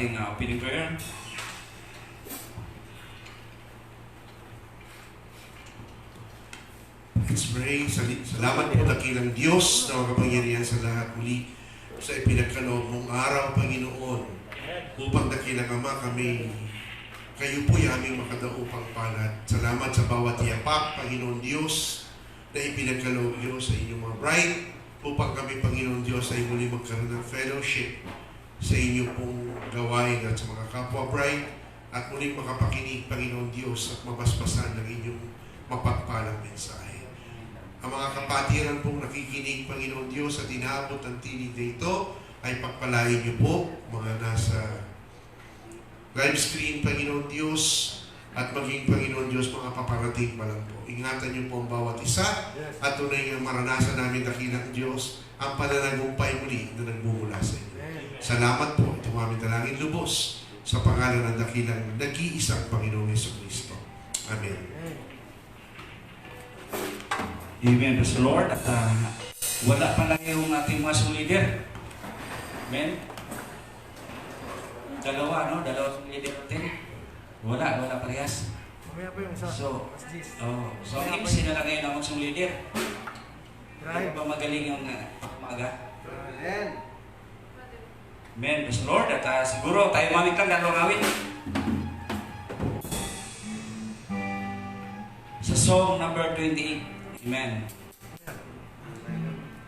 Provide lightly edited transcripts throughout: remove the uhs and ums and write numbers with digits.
ating opening prayer. Let's pray. Salamat po dakilang Diyos na makapangyarihan sa lahat muli sa ipinagkaloob mong araw, Panginoon, upang dakilang Ama kami, kayo po yung aming makadaupang palad. Salamat sa bawat yapak, Panginoon Diyos, na ipinagkaloob Diyos sa inyong mga bride, upang kami, Panginoon Diyos, ay muli magkaroon ng fellowship sa inyo pong gawain at sa mga kapwa bride, at muling makapakinig, Panginoon Diyos, at mabasbasan ng inyong mapagpalang mensahe. Ang mga kapatiran pong nakikinig, Panginoon Diyos, at inaabot ang tinig na ito, ay pagpalain niyo po, mga nasa live screen, Panginoon Diyos, at maging, Panginoon Diyos, mga paparating pa lang po. Ingatan niyo po ang bawat isa, at tunay nga maranasan namin dakilang Diyos, ang pananagumpay muli na nagbumula sa inyo. Salamat po, ito aming dalangin lubos, sa pangalan ng dakilang nag-iisang Panginoong Jesucristo. Amen. Amen. Praise the Lord. At wala pa lang yung ating mga leader. Amen. Dalawa leader natin. Wala parehas. So, ang MC na lang ngayon ang magsong leader. Hindi ba magaling yung umaga? Amen. Praise the Lord. At siguro tayo mamit lang dalawang awit. Sa song number 28. Amen.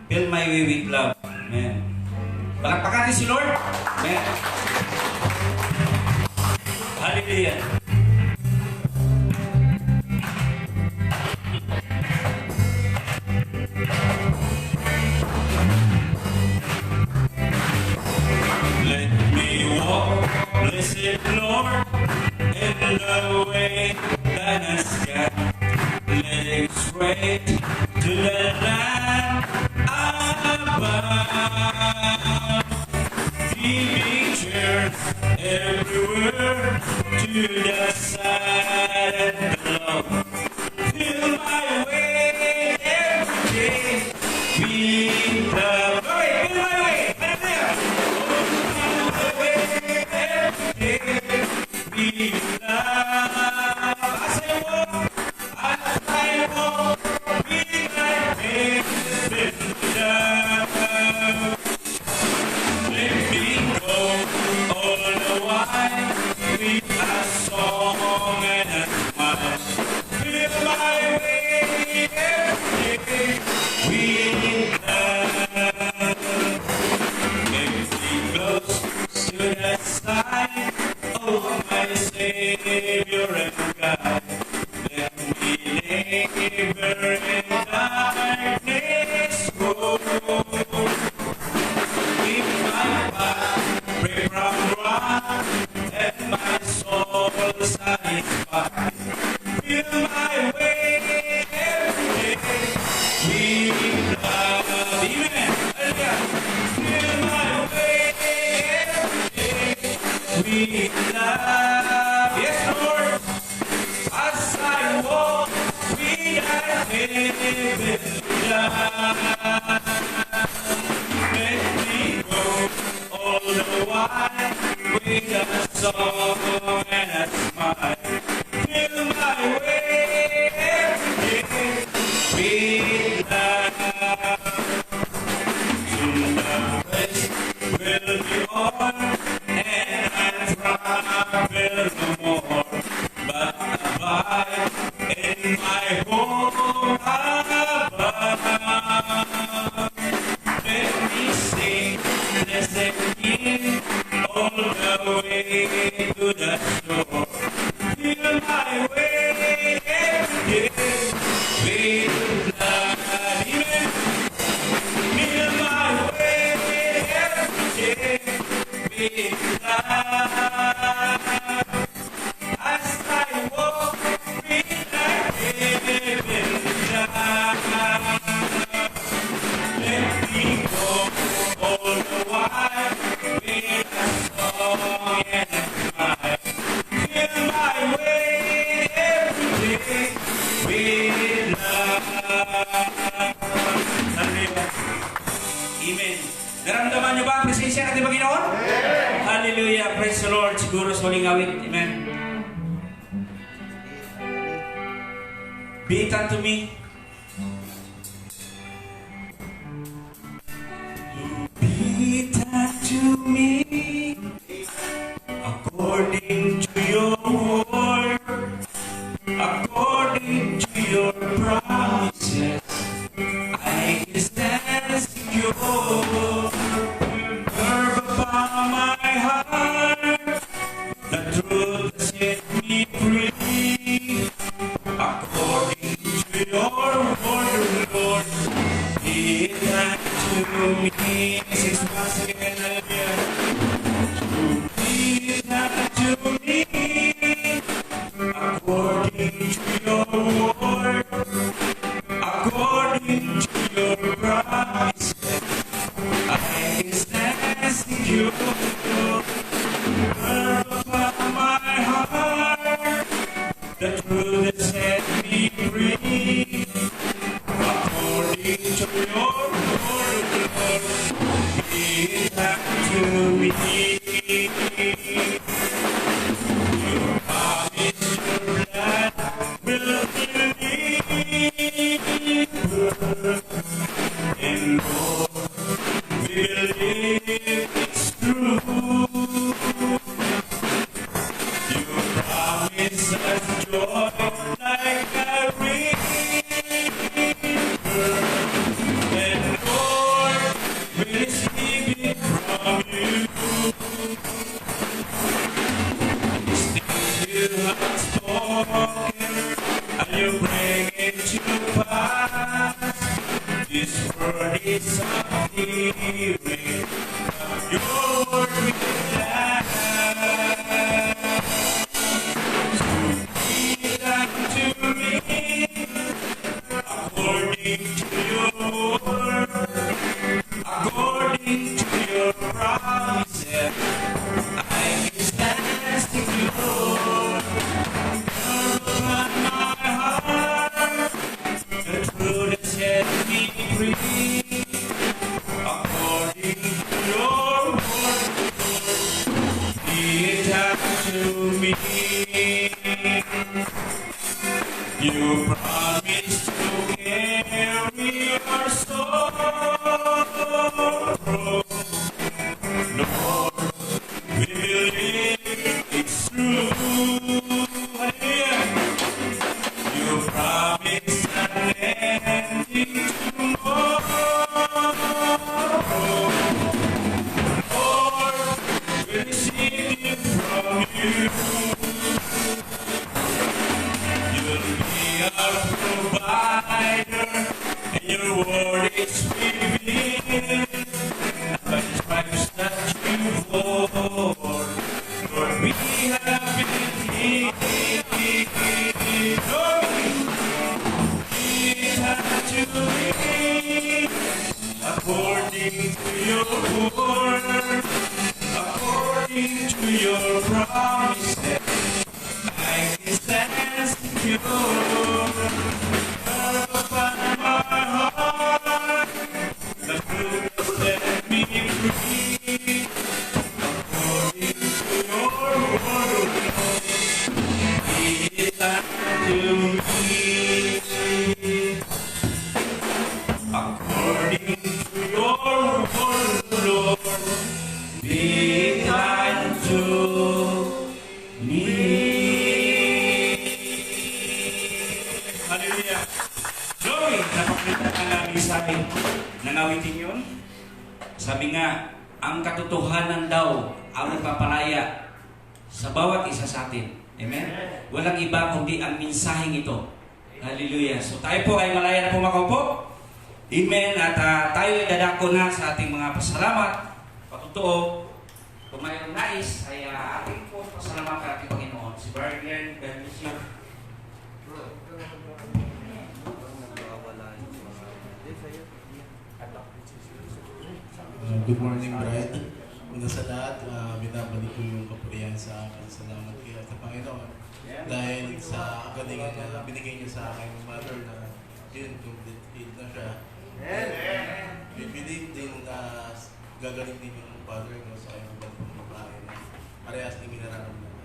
Fill my way with love. Amen. Palakpakan natin si Lord. Amen. Hallelujah. Let me walk, blessed Lord, in the way that has got. Let it straight to the land above. Giving church everywhere to the side and love. Fill my way every day with love. Fill my way, fill my way every day with love. As I walk. Amen. Naramdaman niyo ba ang presensya ng ating Panginoon? Hallelujah. Praise the huling awit. Amen. Be it unto me. Be it unto me according to your word, according to your promises. I can stand secure. Curve upon my heart, the truth has set me free. According to your word, Lord, be it unto me. 6 months again, hallelujah. Be it unto me, according to your word, according to your promises. I can stand secure. Burn upon my heart, the truth has set me free. According to your word, Lord, be it unto me. Your promise, your blood will heal me. And Lord, we believe it's true. You promise us joy like a river. And Lord, we receive it from you. These things you have spoken, and you bring it to pass. This word is of healing, your word will last. Be it unto me, according to your word, according to your promises. I can stand secure. Curve upon my heart, the truth has set me free. According to your word, be it unto me. You promise to carry your sorrow. Lord, we believe it's true. Hallelujah. You promise an ending tomorrow. Lord, we receive it from you. You'll be our provider, and your word is revealed. By the stripes that you bore, Lord, we have been healed. Lord, be it unto me, according to your word, according to your promises. I can stand secure. Curve upon my heart, the truth has set me free. According to your word, be it unto me. According to your word, Lord, be it unto me. Hallelujah. Glory! Napakita ka namin sa akin. Nangawitin yun? Sabi nga, ang katotohanan daw ang nagpapalaya sa bawat isa sa atin. Amen? Walang iba kundi ang mensaheng ito. Hallelujah. So tayo po ay malaya na pumakaupo. Amen. At tayo ay dadako na sa ating mga pasalamat. Patutuo. Kung mayroong nais, ay ating po pasalamat sa ating Panginoon. Si Brother Glenn, God bless you. Good morning, Brad. Una sa lahat, binabalik ko yung kapurihan sa akin. Salamat kayo sa Panginoon. Dahil sa kagalingan na binigay niyo sa aking mother na yun, complete healed na siya. We believe din na gagaling din yung father ko sa aking babae na parehas din nararamdaman.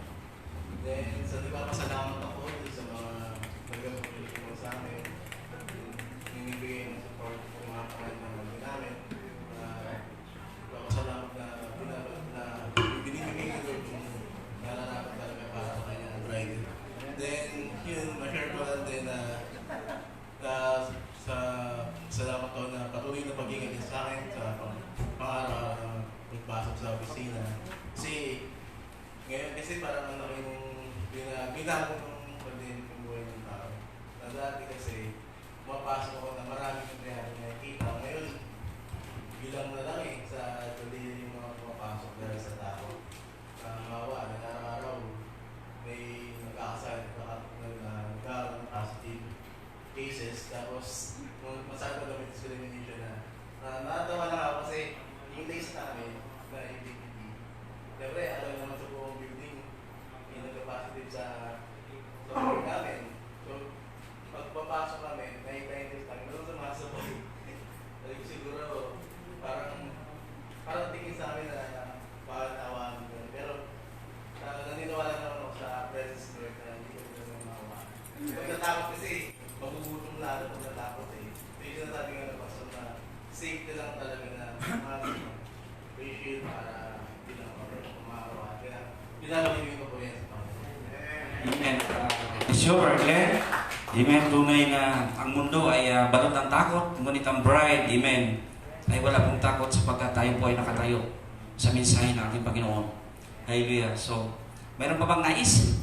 sa opisina. Kasi ngayon kasi parang ano yung binago ng pagdinig ng buhay ng tao. Na dati kasi mapasok ako na maraming nangyayari na nakikita. Ngayon, bilang na lang sa pagdinig yung mga pumapasok dahil sa tao. Mawa, araw-araw may nagkakasal, nagkakaroon ng positive cases. Tapos, masyado kami discrimination na natawa lang ako kasi yung days namin na ABPD. Siyempre, alam naman sa buong building, yung nagka-positive sa building namin. So, pagpapasok kami, na-identify kami, doon sumasabay. Siguro, parang tingin sa amin na pagkatawahan ko. Pero, naniniwala naman ako sa presence Lord na hindi ko naman mawa. Pag natakot kasi, magugutom lalo pag natakot eh. So, yung sinasabi nga na pasok na safety lang talaga na appreciate para hindi lang kumarawa. Kaya, pinalagay ko po yan sa Panginoon. Amen. Sure, Glenn. Amen. Tunay na ang mundo ay balot ng takot, ngunit ang bride, amen, ay wala pong takot sapagkat tayo po ay nakatayo sa mensahe ng ating Panginoon. Hallelujah. So, meron pa bang nais?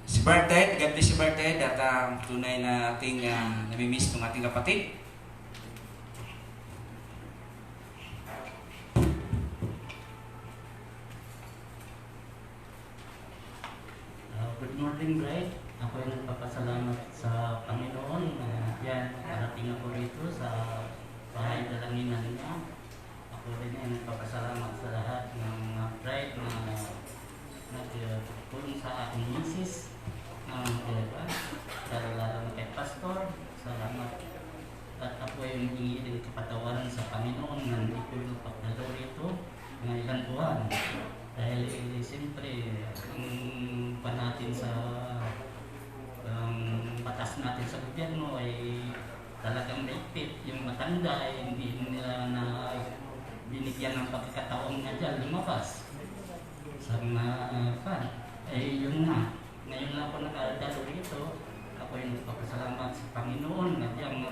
Si Berted, God bless si Berted at tunay na ating namimiss ng ating kapatid. Good morning, Greg. Ako ay nagpapasalamat sa Panginoon na yan, parating ako rito sa bahay dalanginan niya. Ako rin ay nagpapasalamat sa lahat ng bride na nagtulong sa aking misis lalo na kay Pastor. Salamat. At ako ay humingi din kapatawaran sa Panginoon na hindi ko pagdalo rito ng ilang buwan. Dahil siyempre, ang natin sa batas natin sa gobyerno ay talagang maigpit. Yung matanda ay hindi nila na binigyan ng pagkakataon na dyan lumabas sa mga fan. Yun na. Ngayon na ako nakadalo rito. Ako ay nagpapasalamat sa Panginoon na dyan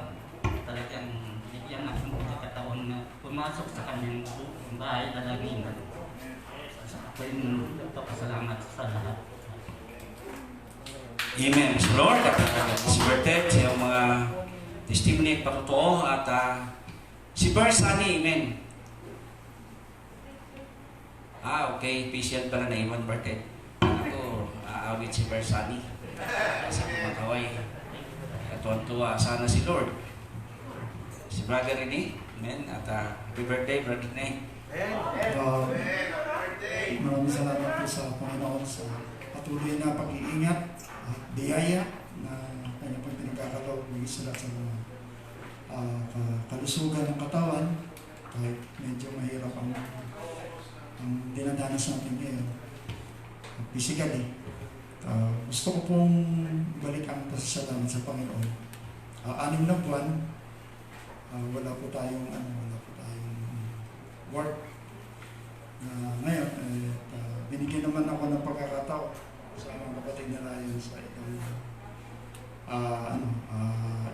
talagang bigyan ng pagkakataon na pumasok sa kanyang bahay dalanginan. Ako ay nagpapasalamat sa lahat. Amen. So Lord, at si Bertet, sa iyong mga testimony at patotoo at si Bersani, amen. Okay, patient pala na iwan Bertet. Ako, aawit si Bersani. Sa mga kaway. Katuan-tuwa. Sana si Lord. Si Brother Rene, amen. At happy birthday, Brother Rene. Maraming salamat po sa Panginoon sa patuloy na pag-iingat at biyaya na kanya pag pinagkakalaw sila sa mga kalusugan ng katawan kahit medyo mahirap ang dinadanas natin ngayon physically. Gusto ko pong balik ang pasasalamat sa Panginoon. 6 na buwan, wala po tayong work. Ngayon, binigyan naman ako ng pagkakataon sa mga kapatid na Ryan sa itong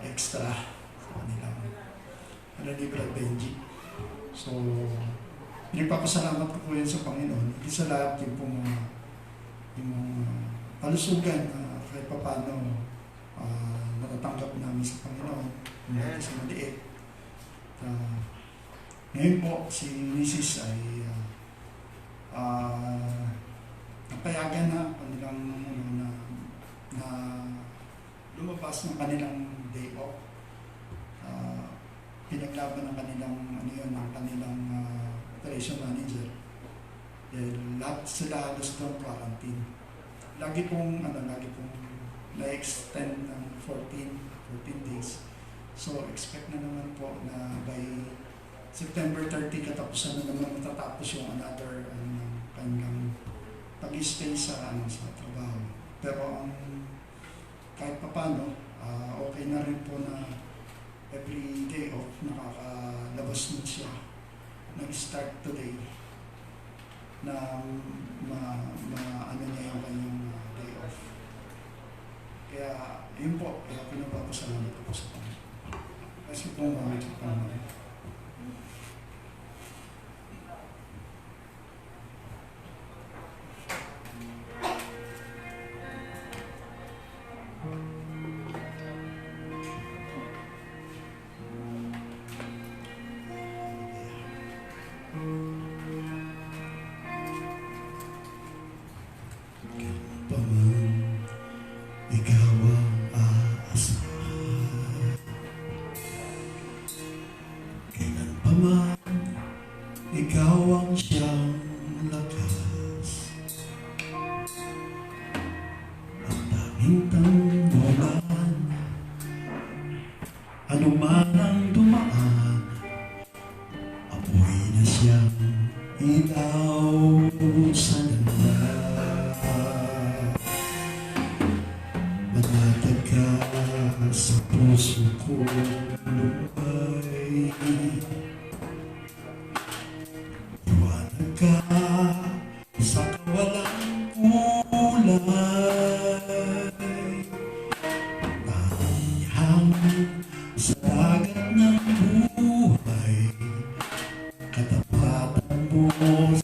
extra sa kanilang libre at Benji. So, pinagpapasalamat ko po yan sa Panginoon. Hindi sa lahat yung pong kalusugan na kahit pa paano natatanggap namin sa Panginoon. Hindi sa maliit. Ngayon po, si Mrs. ay napayagan na kanilang na lumabas ng kanilang day off. Pinaglaban ng kanilang ng kanilang operation manager. Dahil lahat sila halos doon quarantine. Lagi pong na-extend ng 14 days. So expect na naman po na by September 30 katapusan na naman matatapos yung another kanilang pag-stay sa trabaho. Pero kahit pa paano, okay na rin po na every day off nakakalabas na siya. Nag-start today na niya yung kanyang day off. Kaya yun po, kaya pinapapasalamat ko sa Panginoon. Kasi po mga sa Panginoon. Pamintang ulan, ano man ang dumaan, apoy na siyang ilaw sa landas. Manatag ka sa puso ko lumay, iwanag ka sa kawalang kulay. Hangin sa dagat ng buhay, katapatan mo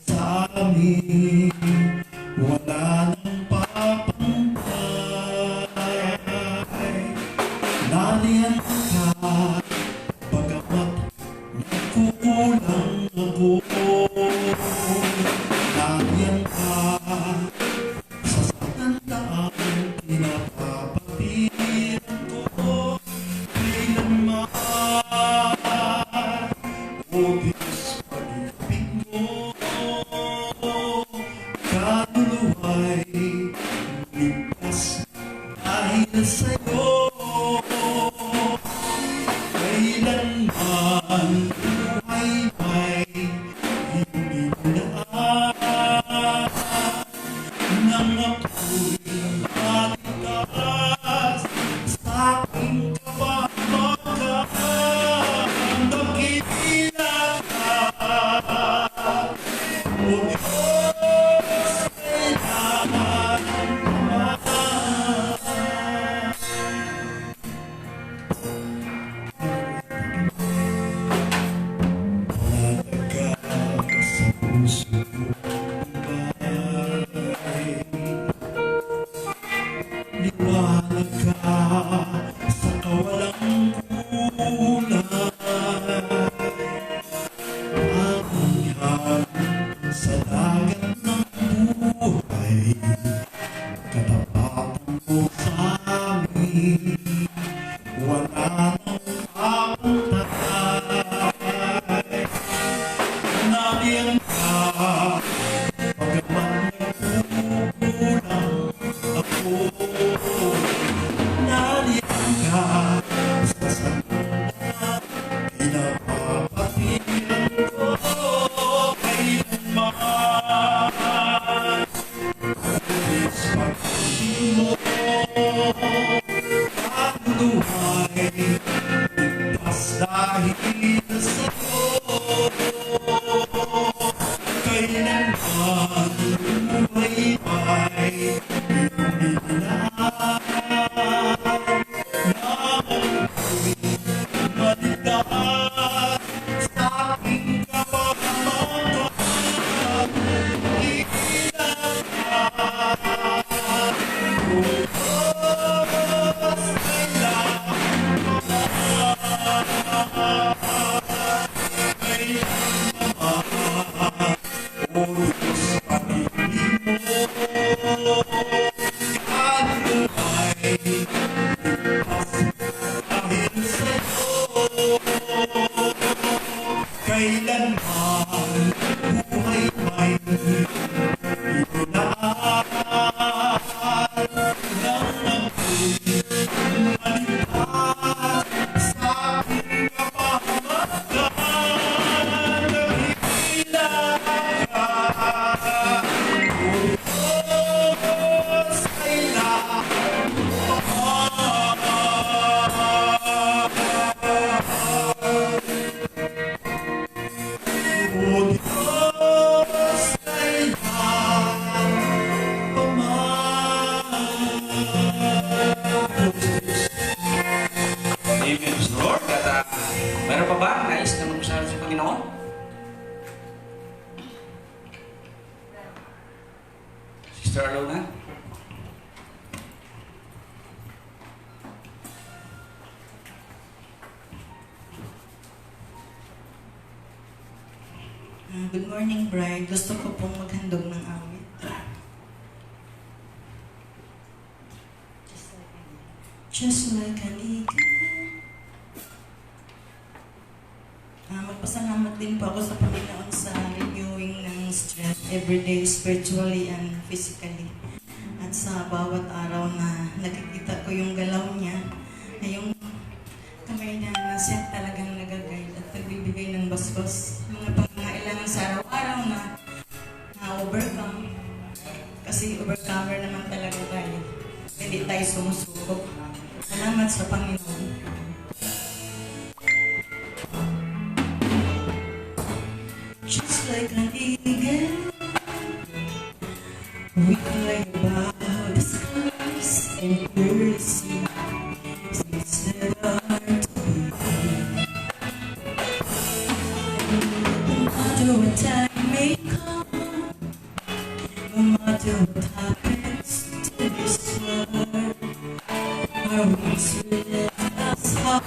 sa amin, wala nang papantay. Naliyan ka, bagamat nagkukulang ako. Naliyan ka sa sandaang pinapapatiran ko. Kailanman, o Diyos, pag-ibig mo, kaluluwa'y ligtas dahil sa'yo. Kailanman, buhay may hindi daan nang ako'y matigas sa aking kapahamakan. Nakikita ka, o Diyos, kailanman Natagal sa puso ko lumay, liwanag ka sa kawalang kulay. Anghan sa dagat ng buhay, katapatan mo sa amin, wala nang papantay. Naliyan ka, bagaman nagkukulang ako. Naliyan ka sa sandaang pinapapatiran ko. Kailanman, Diyos, pag-ibig mo, kaluluwa'y ligtas dahil sa'yo. Kailanman, buhay ay iluminan nang ako'y maligtas sa aking kapahamakan. Ilan ka, o Diyos, kailanman, o Diyos, pag-ibig mo, kaluluwa'y ligtas dahil sa'yo. Kailanman, buhay may ilulaan nang ako'y maligtas sa aking kapahamakan. Nakikilala ka, o Diyos, kailanman. O Diyos, kailanman Amen, praise the Lord. At meron pa ba nais na magpasalamat sa Panginoon? Sister Alona? Good morning, Bride. Gusto ko pong maghandog ng awit. Just like an eagle. Magpasalamat din po ako sa Panginoon sa renewing ng strength everyday, spiritually and physically. At sa bawat araw na ay sumusuko. Salamat sa Panginoon. Just like an eagle, we fly above the skies and clearly see things that are to be. No matter what time may come, no matter what happens to this world, our wings will lift us high.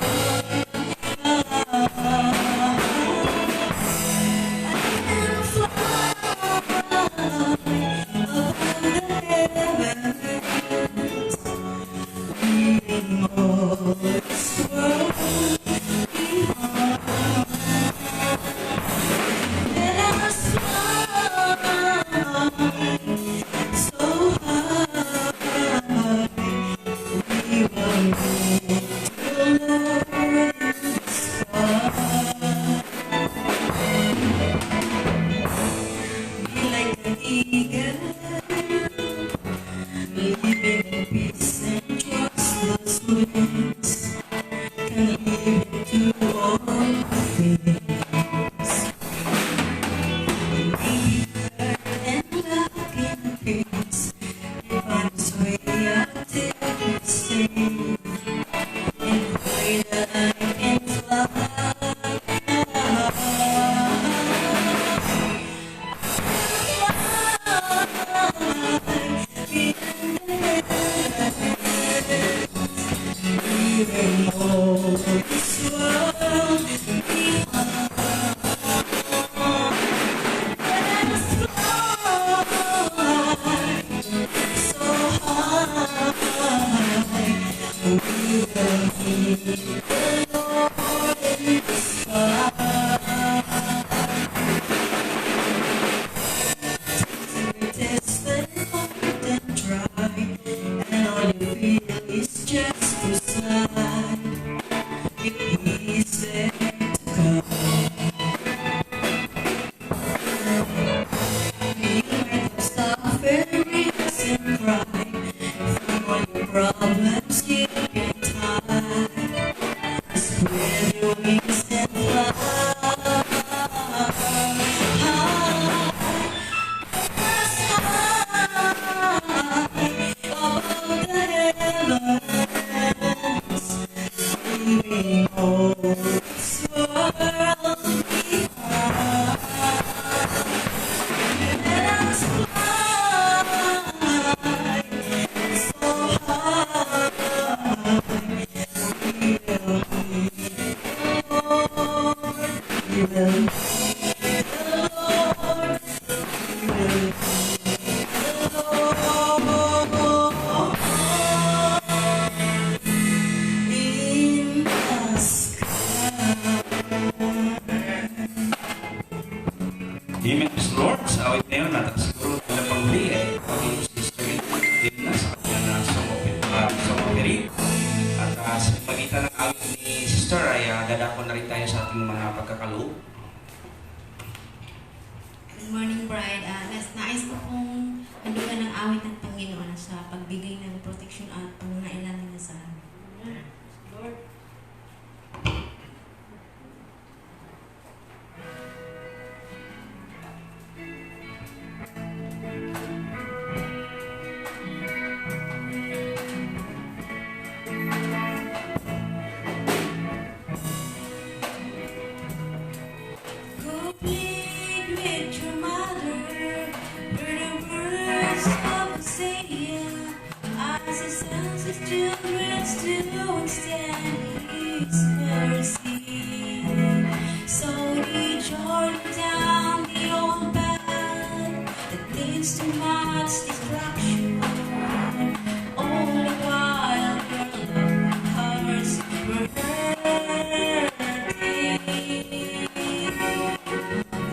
Amen. Lord, sa awit na yun, siguro na panghuli pag-iisip sa din na sa kanya na sumapiri. At sa pagitan ng awit ni Sister ay dadako na rin tayo sa ating mga pagkakaloob. Good morning, Bride. Nais ko pong kandugan ng awit ng Panginoon sa pagbigay ng protection at pangunailangan niya sa amin. Lord. Children still extend His mercy. So He tore down the old path that leads to much destruction. Only while their loving hearts were hurting,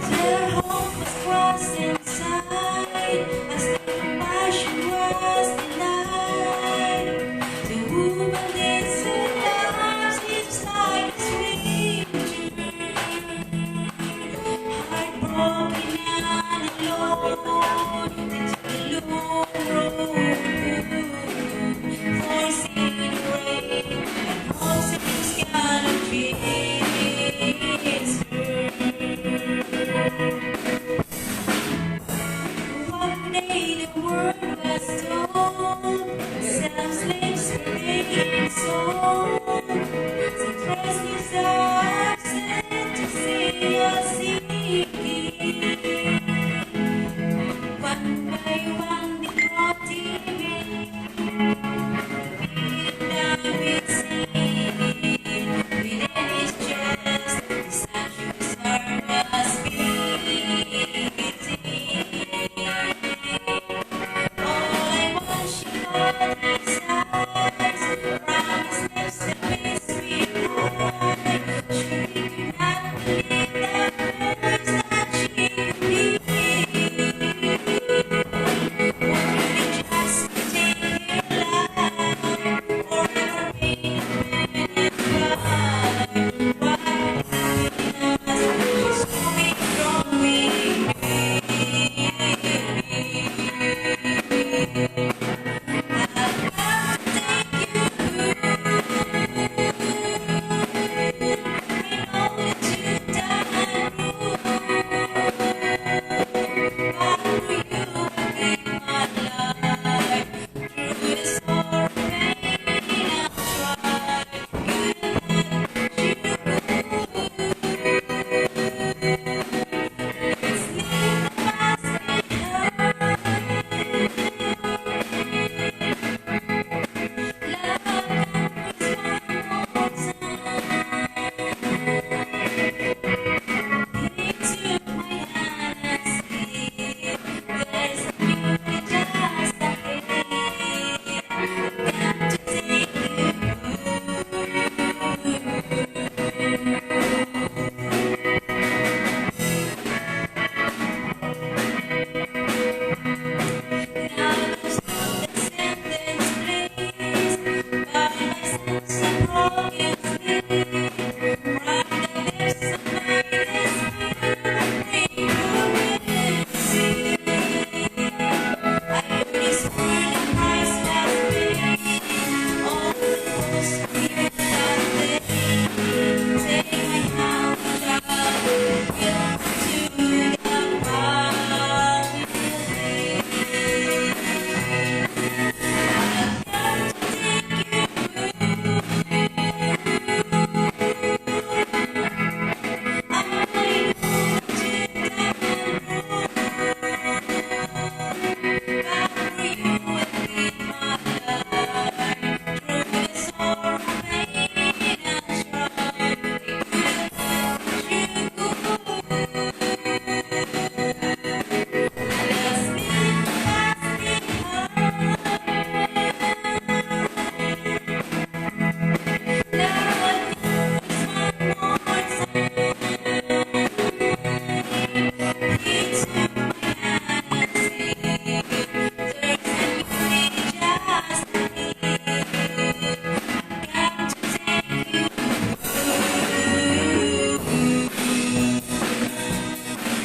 their hope was crossed inside as their compassion was denied. The woman did say, "Love is like a stream."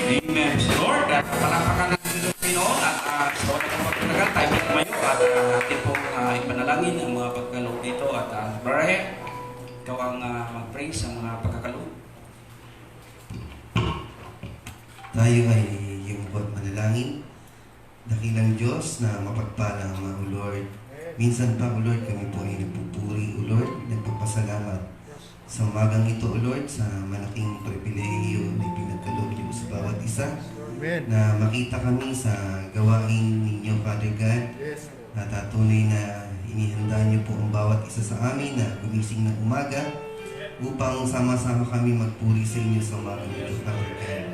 Amen. Lord, at palakpakan natin sa Pinoon at sa wala ng pagkatagal, tayo po tumayo at atin pong ipanalangin ang mga pagkaloob dito at Brian, ikaw ang mag-pray sa mga pagkakaloob. Tayo ay iyong buat manalangin. Dakilang Diyos na mapagpala ang mga Lord. Minsan pa, O Lord, kami po ay nagpupuri, O Lord, nagpapasalamat sa umagang ito, O Lord, sa malaking pribilehiyo na ipinagkaloob niyo sa bawat isa. Na makita kami sa gawain ninyo, Father God. At tunay na inihanda niyo po ang bawat isa sa amin na gumising ng umaga upang sama-sama kami magpuri sa inyo sa umagang ito, Father God.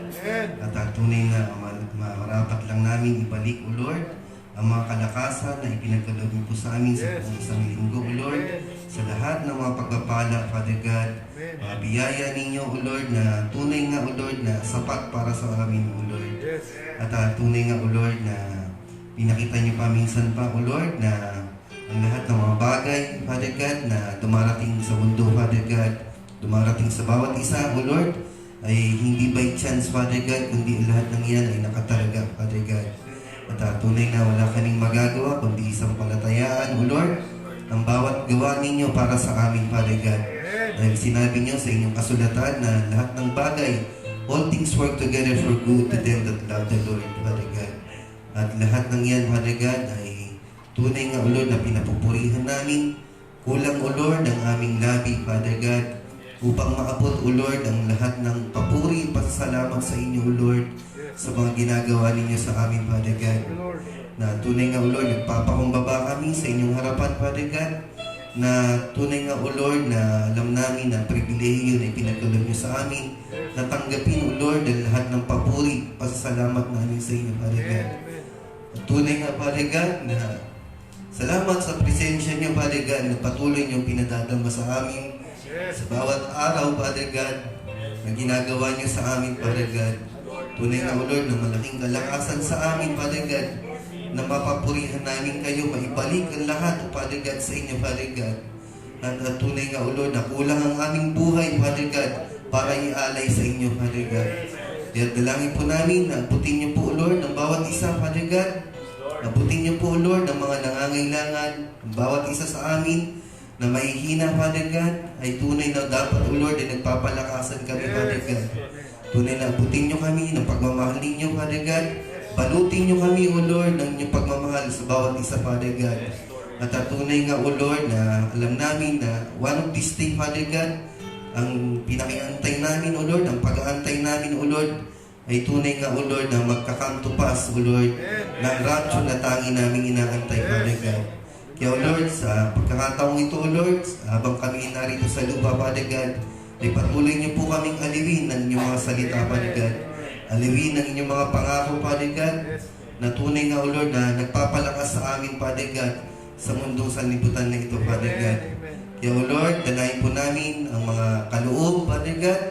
At tunay na marapat lang namin ibalik, O Lord, ang mga kalakasan na ipinagkaloob niyo po sa amin sa isang linggo, O Lord, sa lahat ng mga pagpapala, Father God, mga biyaya ninyo, O Lord, na tunay nga, O Lord, na sapat para sa amin, O Lord. At tunay nga, O Lord, na pinakita niyo pa minsan pa, O Lord, na ang lahat ng mga bagay, Father God, na dumarating sa mundo, Father God, dumarating sa bawat isa, O Lord, ay hindi by chance, Father God, kundi lahat ng yan ay nakatalaga, Father God. At tunay na wala kaming magagawa, kundi isang palatayaan, O Lord, ang bawat gawa ninyo para sa amin, Father God. Dahil sinabi niyo sa inyong kasulatan na lahat ng bagay, all things work together for good to them that love the Lord, Father God. At lahat ng yan, Father God, ay tunay nga, O Lord, na pinapupurihan namin. Kulang, O Lord, ang aming labi, Father God, upang maabot, O Lord, ang lahat ng papuri, pasasalamat sa inyo, O Lord, sa mga ginagawa ninyo sa amin, Father God. Na tunay nga, O Lord, nagpapakumbaba kami sa inyong harapan, Father God, na tunay nga, O Lord, na alam namin na pribilehiyo na ipinagkaloob niyo sa amin, na tanggapin, O Lord, ang lahat ng papuri, pasasalamat namin sa inyo, Father God. At tunay nga, Father God, na salamat sa presensya niyo, Father God, na patuloy niyong pinadadama sa amin sa bawat araw, Father God, na ginagawa niyo sa amin, Father God. Tunay nga, O Lord, na malaking kalakasan sa amin, Father God, na mapapurihan namin kayo, maibalik ang lahat, Father God, sa inyo, Father God. At tunay nga, O Lord, na kulang ang aming buhay, Father God, para ialay sa inyo, Father God. Kaya dalangin po namin na abutin niyo po, O Lord, ang bawat isa, Father God. Abutin niyo po, O Lord, ang mga nangangailangan, ang bawat isa sa amin na mahihina, Father God, ay tunay na dapat, O Lord, ay nagpapalakasan kami, Father God. Tunay na abutin niyo kami ng pagmamahal ninyo, Father God. Balutin niyo kami, O Lord, ng inyong pagmamahal sa bawat isa, Father God. At tunay nga, O Lord, na alam namin na one of these things, Father God, ang pinakiantay namin, O Lord, ang pag-aantay namin, O Lord, ay tunay nga, O Lord, na magka-come to pass, O Lord, ng rapture na tangi namin inaantay, Father God. Kaya, O Lord, sa pagkakataong ito, O Lord, habang kami narito sa lupa, Father God, ay patuloy niyo po kaming aliwin ng inyong mga salita, Father God. Aliwin ng inyong mga pangako, Father God, na tunay nga, O Lord, na nagpapalakas sa amin, Father God, sa mundong sanlibutan na ito, Father God. Kaya, O Lord, dalayan po namin ang mga kaloob, Father God,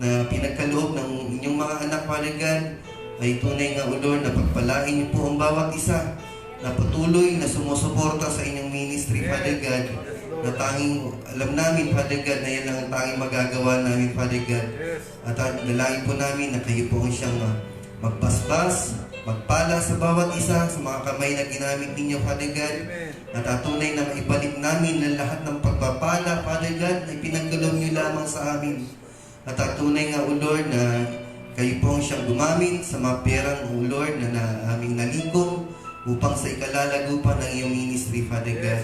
na pinagkaloob ng inyong mga anak, Father God, ay tunay nga, O Lord, na pagpalain niyo po ang bawat isa na patuloy na sumusuporta sa inyong ministry, Father God, na tanging, alam namin, Father God, na yan lang ang tanging magagawa namin, Father God. At dalangin po namin na kayo po ang siyang magbasbas, magpala sa bawat isa sa mga kamay na ginamit ninyo, Father God. At tunay na maibalik namin ang lahat ng pagpapala, Father God, na ipinagkaloob niyo lamang sa amin. At tunay nga, O Lord, na kayo po ang siyang gumamit sa mga perang, O Lord, na aming nalikom upang sa ikalalago pa ng iyong ministry, Father God.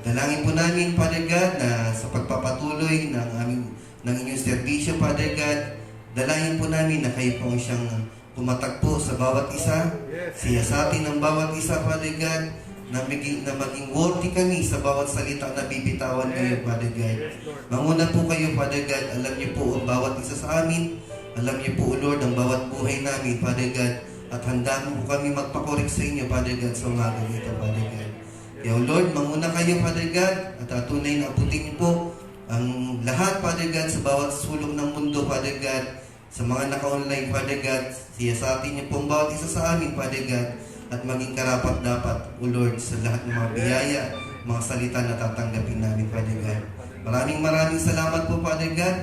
Dalangin po namin, Father God, na sa pagpapatuloy ng inyong serbisyo, Father God, dalangin po namin na kayo po ang siyang pumatagpo sa bawat isa, siyasatin ng bawat isa, Father God, na maging worthy kami sa bawat salita na bibitawan kayo, Father God. Manguna po kayo, Father God, alam niyo po ang bawat isa sa amin, alam niyo po, O Lord, ang bawat buhay namin, Father God, at handa mo po kami magpakorek sa inyo, Father God, sa umaga nito, Father God. Kaya, O Lord, manguna kayo, Father God, at tunay na abutin niyo po ang lahat, Father God, sa bawat sulok ng mundo, Father God, sa mga naka-online, Father God, siyasatin niyo po ang bawat isa sa amin, Father God, at maging karapat-dapat, O Lord, sa lahat ng mga biyaya, mga salita na tatanggapin namin, Father God. Maraming salamat po, Father God,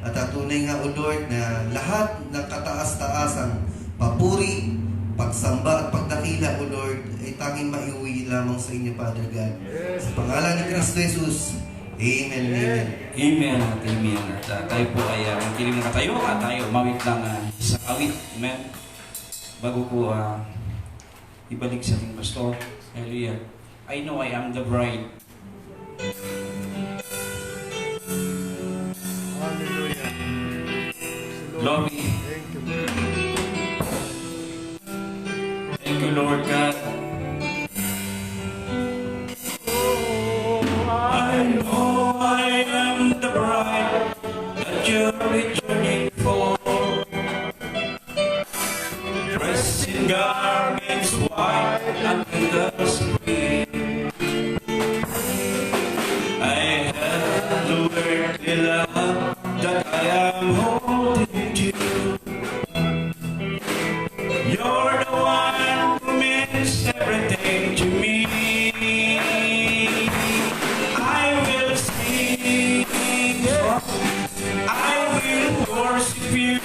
at tunay nga, O Lord, na lahat ng kataas-taasang papuri, pagsamba at pagdakila, O Lord, ay tanging maiuwi lamang sa inyo, Father God. Sa pangalan ni Kristo Jesus, Amen, Amen. Amen at amen. At tayo po ay magkiling na tayo at tayo umawit lang sa awit. Amen. Bago ko ibalik sa ating pastor. Hallelujah. I know I am the bride. Hallelujah. Glory. Thank you. Thank you, Lord God. I know I am the bride that you're returning for. Dressed in garments white unto the spring. I have the earthly love that I am holding to. You're the one who means everything to me. I will sing, I will worship you.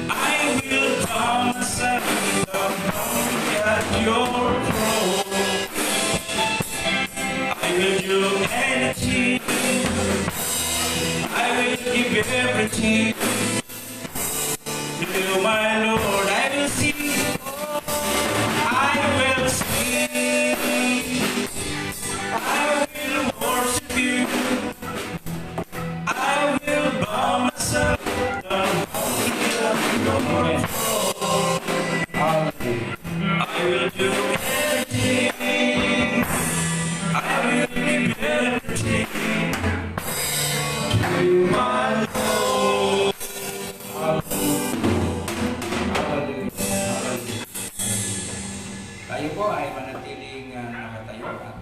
I will bow myself down at your throne. I will do anything. I will give everything to my Lord. I will sing. I will sing. I will worship you. I will bow myself down at your throne. I will do anything. I will give everything to my Lord. Tayo po ay manatiling nakatayo at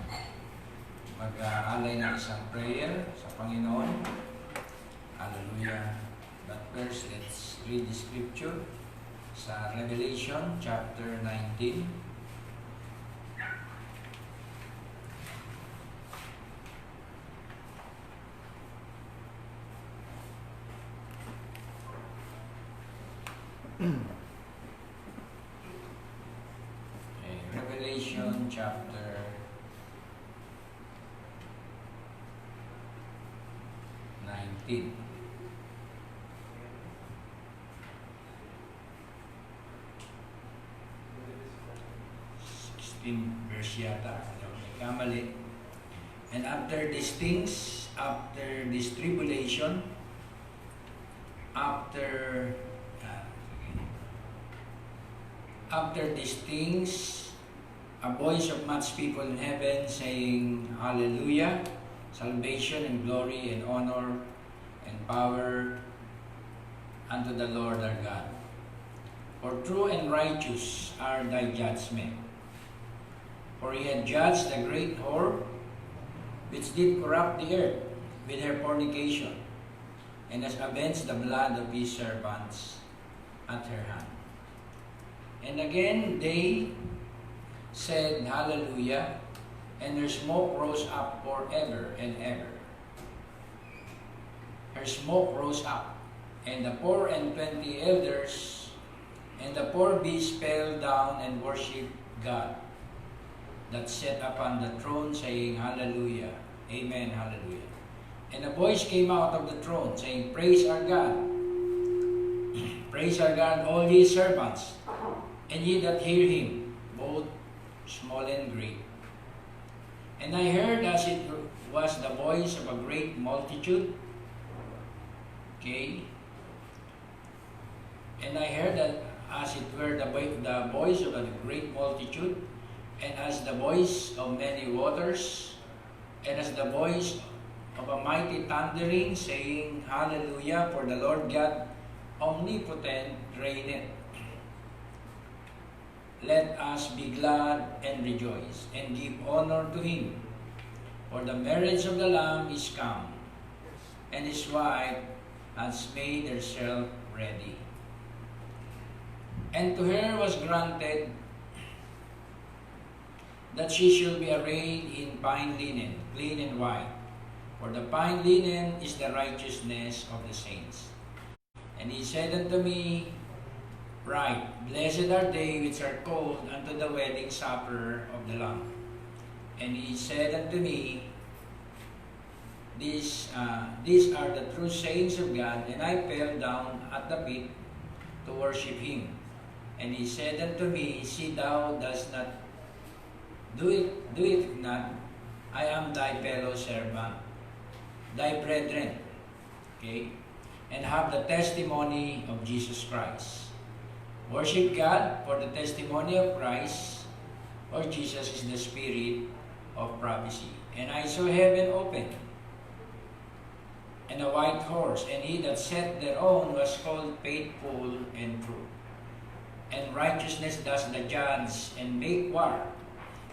mag-aalay ng isang prayer sa Panginoon. Hallelujah. But first, let's read the scripture sa Revelation chapter 19. Revelation chapter 19. Verse yata, may kamali. And after these things, after this tribulation, after these things, a voice of much people in heaven saying, Hallelujah, salvation and glory and honor and power unto the Lord our God. For true and righteous are thy judgment. For he had judged the great whore, which did corrupt the earth with her fornication, and has avenged the blood of his servants at her hand. And again they said, Hallelujah, and her smoke rose up forever and ever. Her smoke rose up, and the 24 elders and the 4 beasts fell down and worshipped God that sat upon the throne, saying, Hallelujah, Amen, Hallelujah. And a voice came out of the throne, saying, Praise our God, praise our God, all his servants, and ye that hear him, both small and great. And I heard as it was the voice of a great multitude. Okay. And I heard that as it were the voice of a great multitude, and as the voice of many waters, and as the voice of a mighty thundering, saying, Hallelujah, for the Lord God omnipotent reigneth. Let us be glad and rejoice, and give honor to him. For the marriage of the Lamb is come, and his wife has made herself ready. And to her was granted that she should be arrayed in fine linen, clean and white. For the fine linen is the righteousness of the saints. And he said unto me, Right, blessed are they which are called unto the wedding supper of the Lamb. And he said unto me, These are the true saints of God. And I fell down at the feet to worship him. And he said unto me, See thou dost not do it not. I am thy fellow servant, thy brethren, okay, and have the testimony of Jesus Christ. Worship God, for the testimony of Christ, or Jesus, is the spirit of prophecy. And I saw heaven open, and a white horse, and he that sat thereon was called Faithful and True. And righteousness does the judge and make war.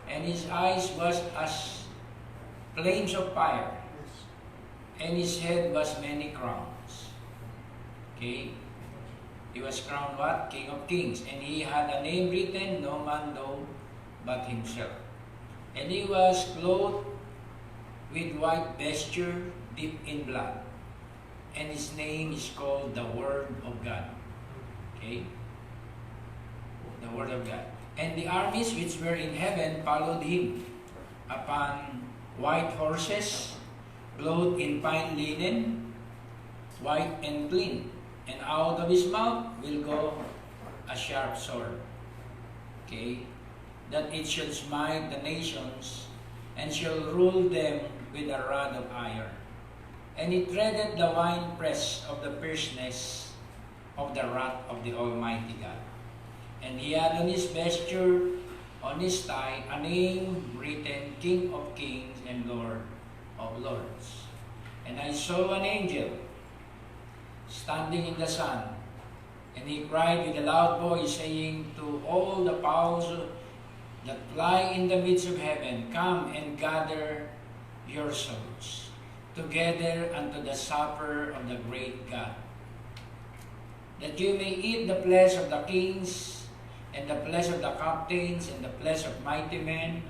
And his eyes was as flames of fire, and his head was many crowns. Okay? He was crowned what? King of Kings. And he had a name written, no man know but himself. And he was clothed with white vesture dipped in blood. And his name is called the Word of God. Okay? The Word of God. And the armies which were in heaven followed him upon white horses, clothed in fine linen, white and clean. And out of his mouth will go a sharp sword, okay, that it shall smite the nations, and shall rule them with a rod of iron. And he treaded the winepress of the fierceness of the wrath of the Almighty God. And he had on his vesture, on his thigh, a name written, King of Kings and Lord of Lords. And I saw an angel standing in the sun, and he cried with a loud voice, saying to all the fowls that fly in the midst of heaven, Come and gather your souls together unto the supper of the great God, that you may eat the flesh of the kings, and the flesh of the captains, and the flesh of mighty men,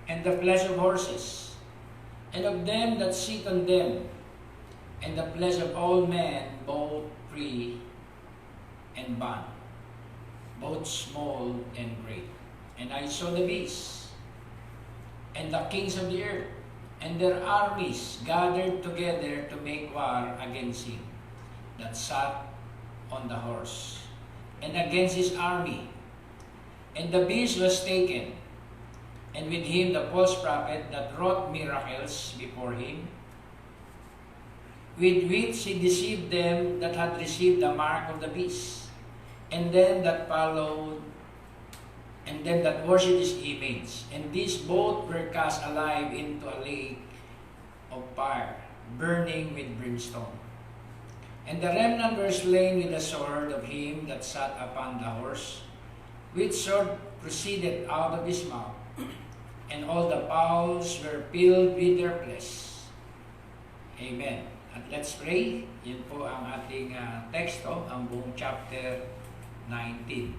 and the flesh of horses, and of them that sit on them, and the flesh of all men, both free and bond, both small and great. And I saw the beasts, and the kings of the earth, and their armies gathered together to make war against him that sat on the horse, and against his army. And the beast was taken, and with him the false prophet that wrought miracles before him, with which he deceived them that had received the mark of the beast, and them that followed, and them that worshipped his image. And these both were cast alive into a lake of fire, burning with brimstone. And the remnant were slain with the sword of him that sat upon the horse, which sword proceeded out of his mouth, and all the bowls were filled with their flesh. Amen. At let's pray. Yun po ang ating teksto, ang buong chapter 19.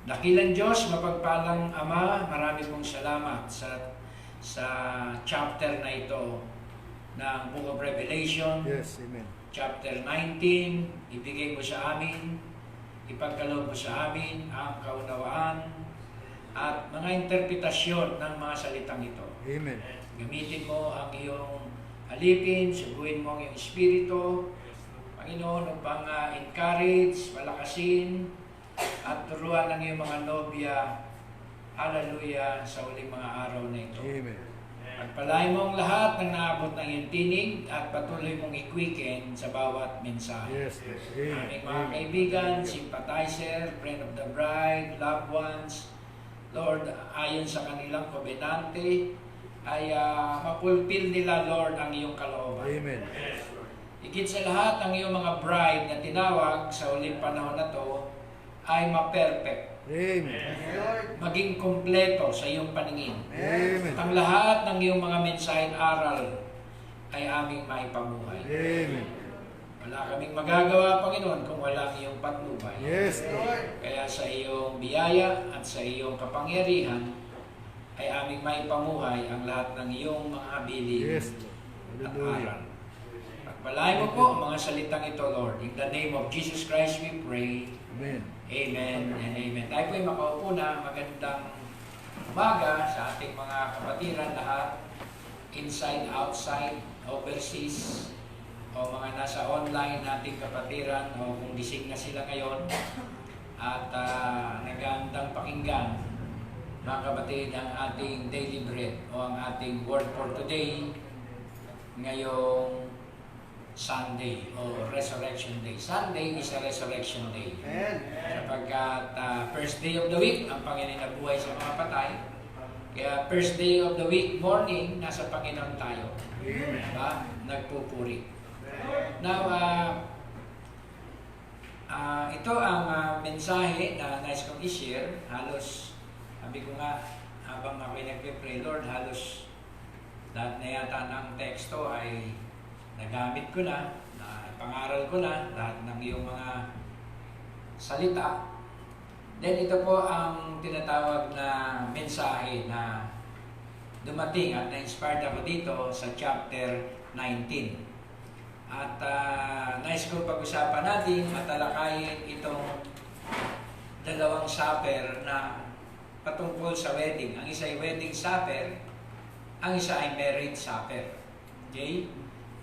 Dakilang Diyos, mapagpalang Ama, marami pong salamat sa chapter na ito ng Book of Revelation. Yes, amen. Chapter 19, ibigay mo sa amin, ipagkaloob mo sa amin ang kaunawaan at mga interpretasyon ng mga salitang ito. Amen. Gamitin mo ang iyong alipin, subuin mo ang iyong espiritu, Panginoon, upang encourage, palakasin, at turuan ang iyong mga nobya, hallelujah, sa uling mga araw na ito. Amen. Pagpalain mo ang lahat ng naabot ng iyong tinig at patuloy mong i-quicken sa bawat mensahe. Yes, yes. Amen. Aming mga kaibigan, sympathizer, friend of the bride, loved ones, Lord, ayon sa kanilang kobenante, ay mapulpil nila, Lord, ang iyong kalooban. Amen. Higit sa lahat, ang iyong mga bride na tinawag sa uling panahon na to ay ma-perfect. Amen. Maging kompleto sa iyong paningin. Amen. At ang lahat ng iyong mga mensahe aral ay aming maipamuhay. Amen. Wala kaming magagawa, Panginoon, kung wala ang iyong patnubay. Yes, Lord. Kaya sa iyong biyaya at sa iyong kapangyarihan ay aming maipamuhay ang lahat ng iyong mga habilin Yes, Lord. at Hallelujah. aral. Pagpalain mo po ang mga salitang ito, Lord. In the name of Jesus Christ we pray. Amen. Amen and amen. Tayo po ay makaupo na. Magandang umaga sa ating mga kapatiran lahat. Inside, outside, overseas, o mga nasa online nating kapatiran, o kung gising na sila ngayon, at nagandang pakinggan, mga kapatid, ang ating daily bread, o ang ating word for today, ngayong Sunday o Resurrection Day. Sunday is a Resurrection Day. Sapagkat first day of the week, ang Panginoon nabuhay sa mga patay. Kaya first day of the week, morning, nasa Panginoon tayo. Diba? Nagpupuri. Now, ito ang mensahe na nais kong i-share. Halos, sabi ko nga, habang ako'y nagpe-pray, Lord, halos lahat na yata ng teksto ay nagamit ko na pangaral ko na lahat ng iyong mga salita. Then ito po ang tinatawag na mensahe na dumating at na-inspired ako dito sa chapter 19. At nais ko pag-usapan natin, matalakayin itong dalawang supper na patungkol sa wedding. Ang isa ay wedding supper, ang isa ay marriage supper. Okay?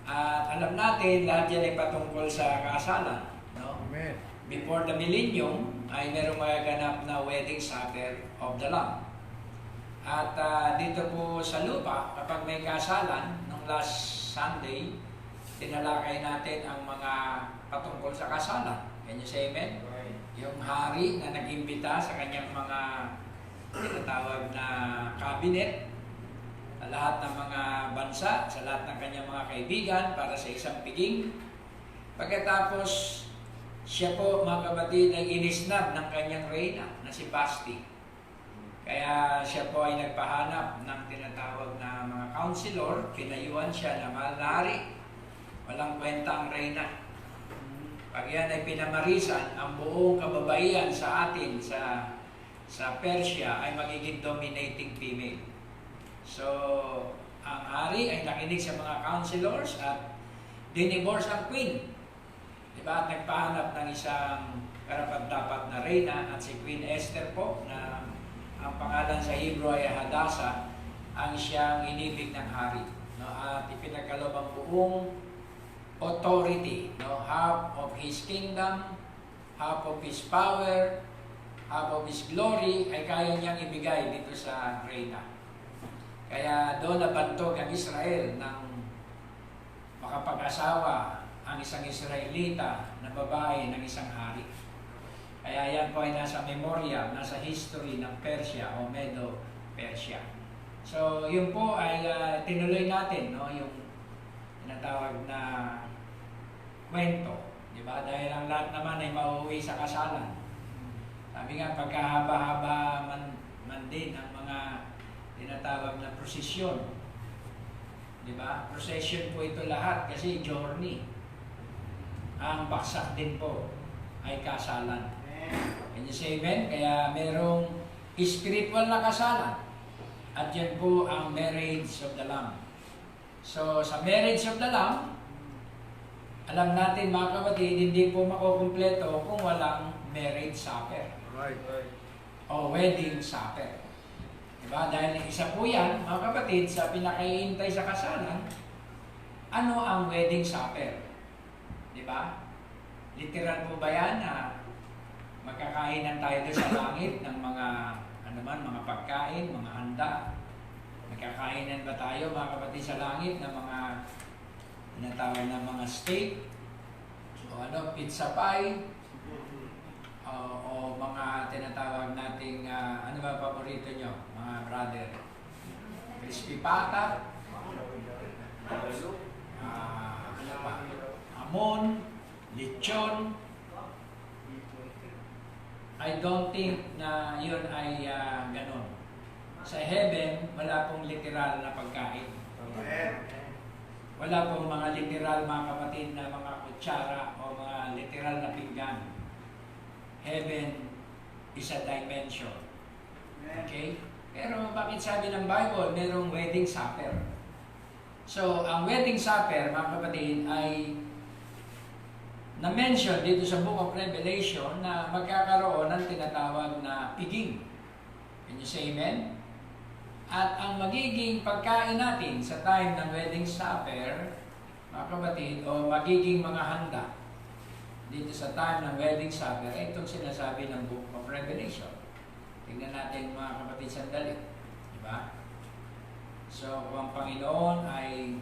At alam natin, lahat yan ay patungkol sa kasalan. No? Amen. Before the millennium, ay merong magaganap na wedding supper of the Lamb. At dito po sa lupa, kapag may kasalan, nung last Sunday, tinalakay natin ang mga patungkol sa kasalan. Can you say amen? Yung hari na nag-imbita sa kanyang mga tinatawag na cabinet, lahat ng mga bansa, sa lahat ng kanyang mga kaibigan para sa isang piging. Pagkatapos, siya po, mga kapatid, ay inisnab ng kanyang reyna na si Basti. Kaya siya po ay nagpahanap ng tinatawag na mga counselor, pinayuhan siya na mahal na hari. Walang kwenta ang reyna. Pag yan ay pinamarisan, ang buong kababaihan sa atin, sa Persia, ay magiging dominating female. So, ang hari ay nakinig sa mga counselors at dinivorce ang queen. Diba? At nagpahanap ng isang karapat-dapat na reyna at si Queen Esther po na ang pangalan sa Hebrew ay Hadassah, ang siyang inibig ng hari. No? At ipinagkaloob ang buong authority, no? Half of his kingdom, half of his power, half of his glory ay kaya niyang ibigay dito sa reyna. Kaya doon nabantog ang Israel ng makapag-asawa ang isang Israelita na babae ng isang hari. Kaya yan po ay nasa memorya, nasa history ng Persia o Medo-Persia. So yun po ay tinuloy natin, no? Yung tinatawag na kwento. Diba? Dahil ang lahat naman ay mauwi sa kasalan. Sabi nga, pagkahaba-haba man din ang mga tinatawag na prosesyon. Di ba? Procession po ito lahat kasi journey. Ang baksak din po ay kasalan. Can you say amen? Kaya merong spiritual na kasalan. At yan po ang marriage of the Lamb. So, sa marriage of the Lamb, alam natin mga kapatid, hindi po makukumpleto kung walang marriage supper. Right. O wedding supper. Diba? Dahil isa po yan, mga kapatid, sa pinakahihintay sa kasalan, ano ang wedding supper? Diba? Literal po ba yan na magkakainan tayo doon sa langit ng mga mga pagkain, mga handa? Magkakainan ba tayo, mga kapatid, sa langit ng mga tinatawag na mga steak? O pizza pie? O mga tinatawag nating, ano ba paborito nyo, mga brother? Crispy pata? Ano pa? Hamon? Lechon? I don't think na yun ay ganon. Sa heaven, wala pong literal na pagkain. Wala pong mga literal, mga kapatid, na mga kutsara o mga literal na pinggan. Heaven is a dimension. Okay? Pero bakit sabi ng Bible, merong wedding supper? So, ang wedding supper, mga kapatid, ay na-mention dito sa Book of Revelation na magkakaroon ng tinatawag na piging. Can you say amen? At ang magiging pagkain natin sa time ng wedding supper, mga kapatid, o magiging mga handa dito sa time ng wedding supper, ay itong sinasabi ng Book of Revelation. Tingnan natin, mga kapatid, sandali. Diba? So, kung ang Panginoon ay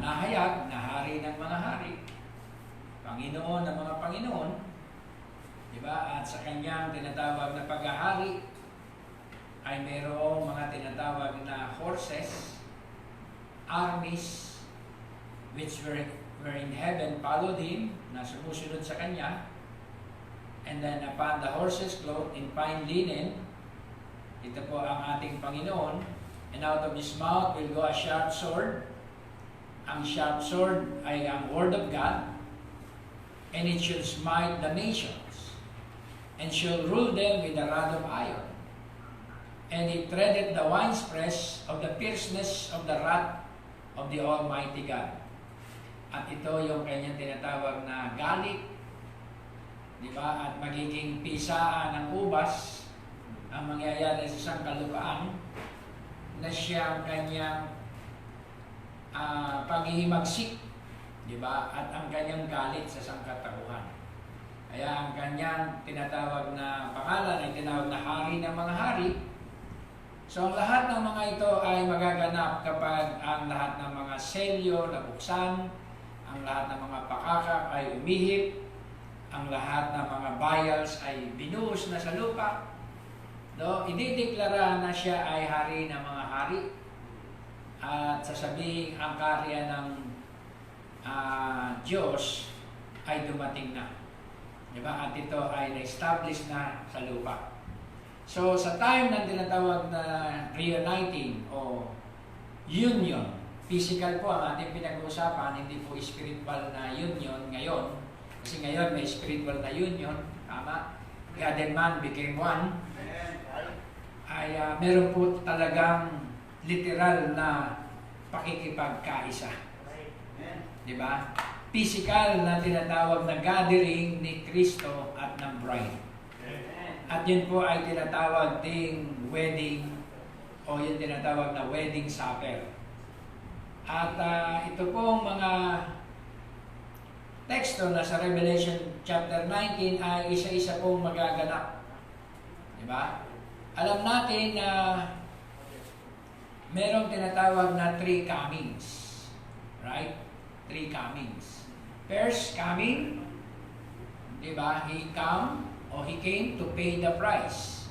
nahayag na hari ng mga hari, Panginoon ng mga Panginoon, diba? At sa kanyang tinatawag na paghahari ay mayroong mga tinatawag na horses, armies, which were in heaven followed him, na sumusunod sa kanya. And then upon the horses clothed in fine linen, ito po ang ating Panginoon, and out of his mouth will go a sharp sword. Ang sharp sword ay ang word of God, and it shall smite the nations, and shall rule them with a rod of iron. And it treadeth the winepress of the fierceness of the wrath of the Almighty God. At ito yung kanyang tinatawag na galit, di ba? At magiging pisaan ng ubas ang mangyayari sa isang kalupaan na siyang kanyang paghihimagsik, di ba? At ang kanyang galit sa sangkatauhan. Kaya ang kanyang tinatawag na pangalan ay tinawag na hari ng mga hari. So ang lahat ng mga ito ay magaganap kapag ang lahat ng mga selyo nabuksan, ang lahat ng mga pakaka ay umihip, ang lahat ng mga vials ay binuhos na sa lupa. No, idideklara na siya ay hari ng mga hari at sasabihin ang karya ng Diyos ay dumating na. Diba? At ito ay na-establish na sa lupa. So, sa time ng tinatawag na reuniting o union, physical po ang ating pinag-uusapan, hindi po spiritual na union ngayon. Kasi ngayon may spiritual na union, tama? God and man became one. Ay meron po talagang literal na pakikipagkaisa. Diba? Physical na tinatawag na gathering ni Kristo at ng bride. At yun po ay tinatawag ding wedding o yung tinatawag na wedding supper. At ito pong mga teksto na sa Revelation chapter 19 ay isa-isa pong magaganap. Diba? Alam natin na merong tinatawag na 3 comings. Right? 3 comings. First coming, diba? He came to pay the price.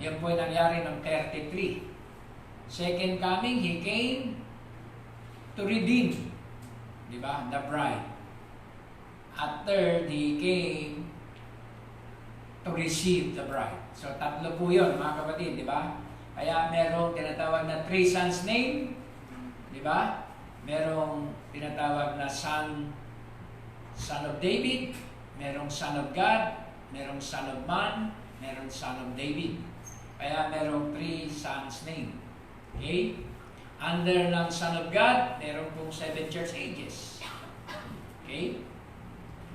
Yan po yung nangyari ng 33. Second coming, He came to redeem, diba? The bride. At third, He came to receive the bride. So tatlo po yun, mga kapatid, diba? Kaya merong tinatawag na three sons name, di ba? Merong tinatawag na son of David, merong son of God, merong son of man, merong son of David. Kaya merong three sons name. Okay? Under ng Son of God, meron pong 7 church ages. Okay?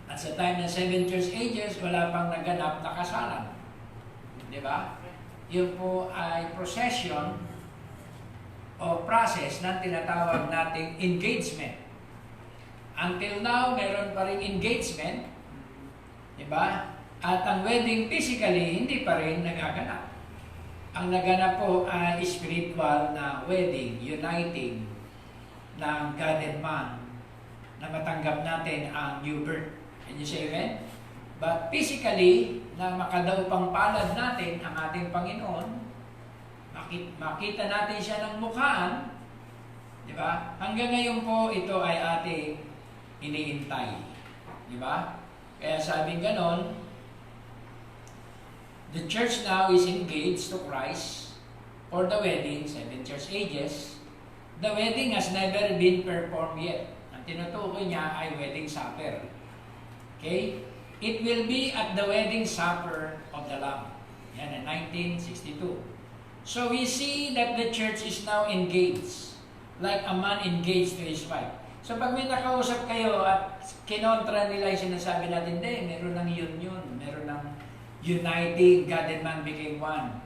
At sa time ng 7 church ages, wala pang naganap na kasalan. Di ba? Yun po ay procession o process ng tinatawag nating engagement. Until now, meron pa rin engagement. Di ba? At ang wedding physically, hindi pa rin nagaganap. Ang naganap po ay spiritual na wedding, uniting ng God and man na matanggap natin ang new birth. Can you say amen? But physically, na makadaw pang palad natin ang ating Panginoon, makita natin siya ng mukhaan, di ba? Hanggang ngayon po, ito ay ating iniintay. Di ba? Kaya sabing ganon, the church now is engaged to Christ for the wedding, 7 church ages. The wedding has never been performed yet. Ang tinutukoy niya ay wedding supper. Okay? It will be at the wedding supper of the Lamb. Yan, in 1962. So we see that the church is now engaged, like a man engaged to his wife. So pag may nakausap kayo at kinontra nila yung sinasabi natin, hindi, meron ng union, meron ng uniting, God and man became one.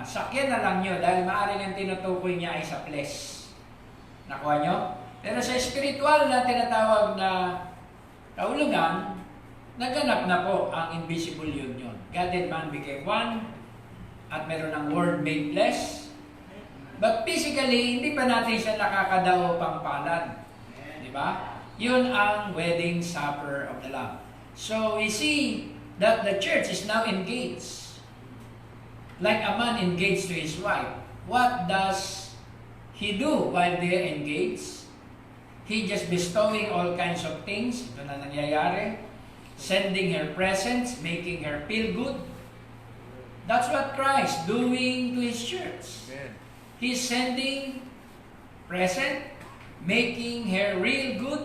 Sakyan na lang nyo dahil maaaring ang tinutukoy niya ay sa flesh. Nakuha nyo? Pero sa spiritual na tinatawag na kaulugan, naganap na po ang invisible union. God and man became one at meron ng word made flesh. But physically, hindi pa natin siya nakakadao pang palad. Di ba? Yun ang wedding supper of the Lamb. So we see that the church is now engaged. Like a man engaged to his wife. What does he do while they are engaged? He just bestowing all kinds of things. Ito na nangyayari. Sending her presents, making her feel good. That's what Christ doing to his church. He's sending present, making her real good.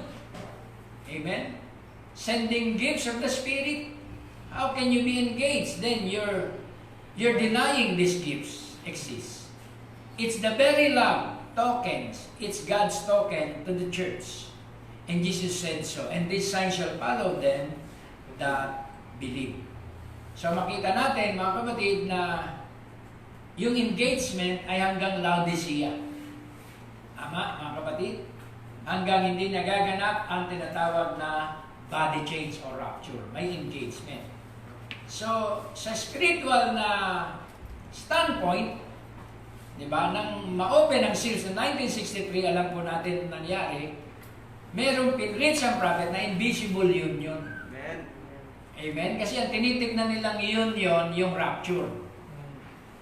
Amen. Sending gifts of the Spirit. How can you be engaged? Then you're denying these gifts exist. It's the very love tokens. It's God's token to the church. And Jesus said so. And these signs shall follow them that believe. So makita natin mga kapatid na yung engagement ay hanggang Laodicea. Tama mga kapatid? Hanggang hindi nagaganap ang tinatawag na body change or rapture. May engagement. So, sa spiritual na standpoint, di ba, nang ma-open ang seals ng 1963, alam po natin nangyari, merong pinreach ang prophet na invisible union. Amen. Amen? Kasi ang tinitignan nilang union, yung rapture.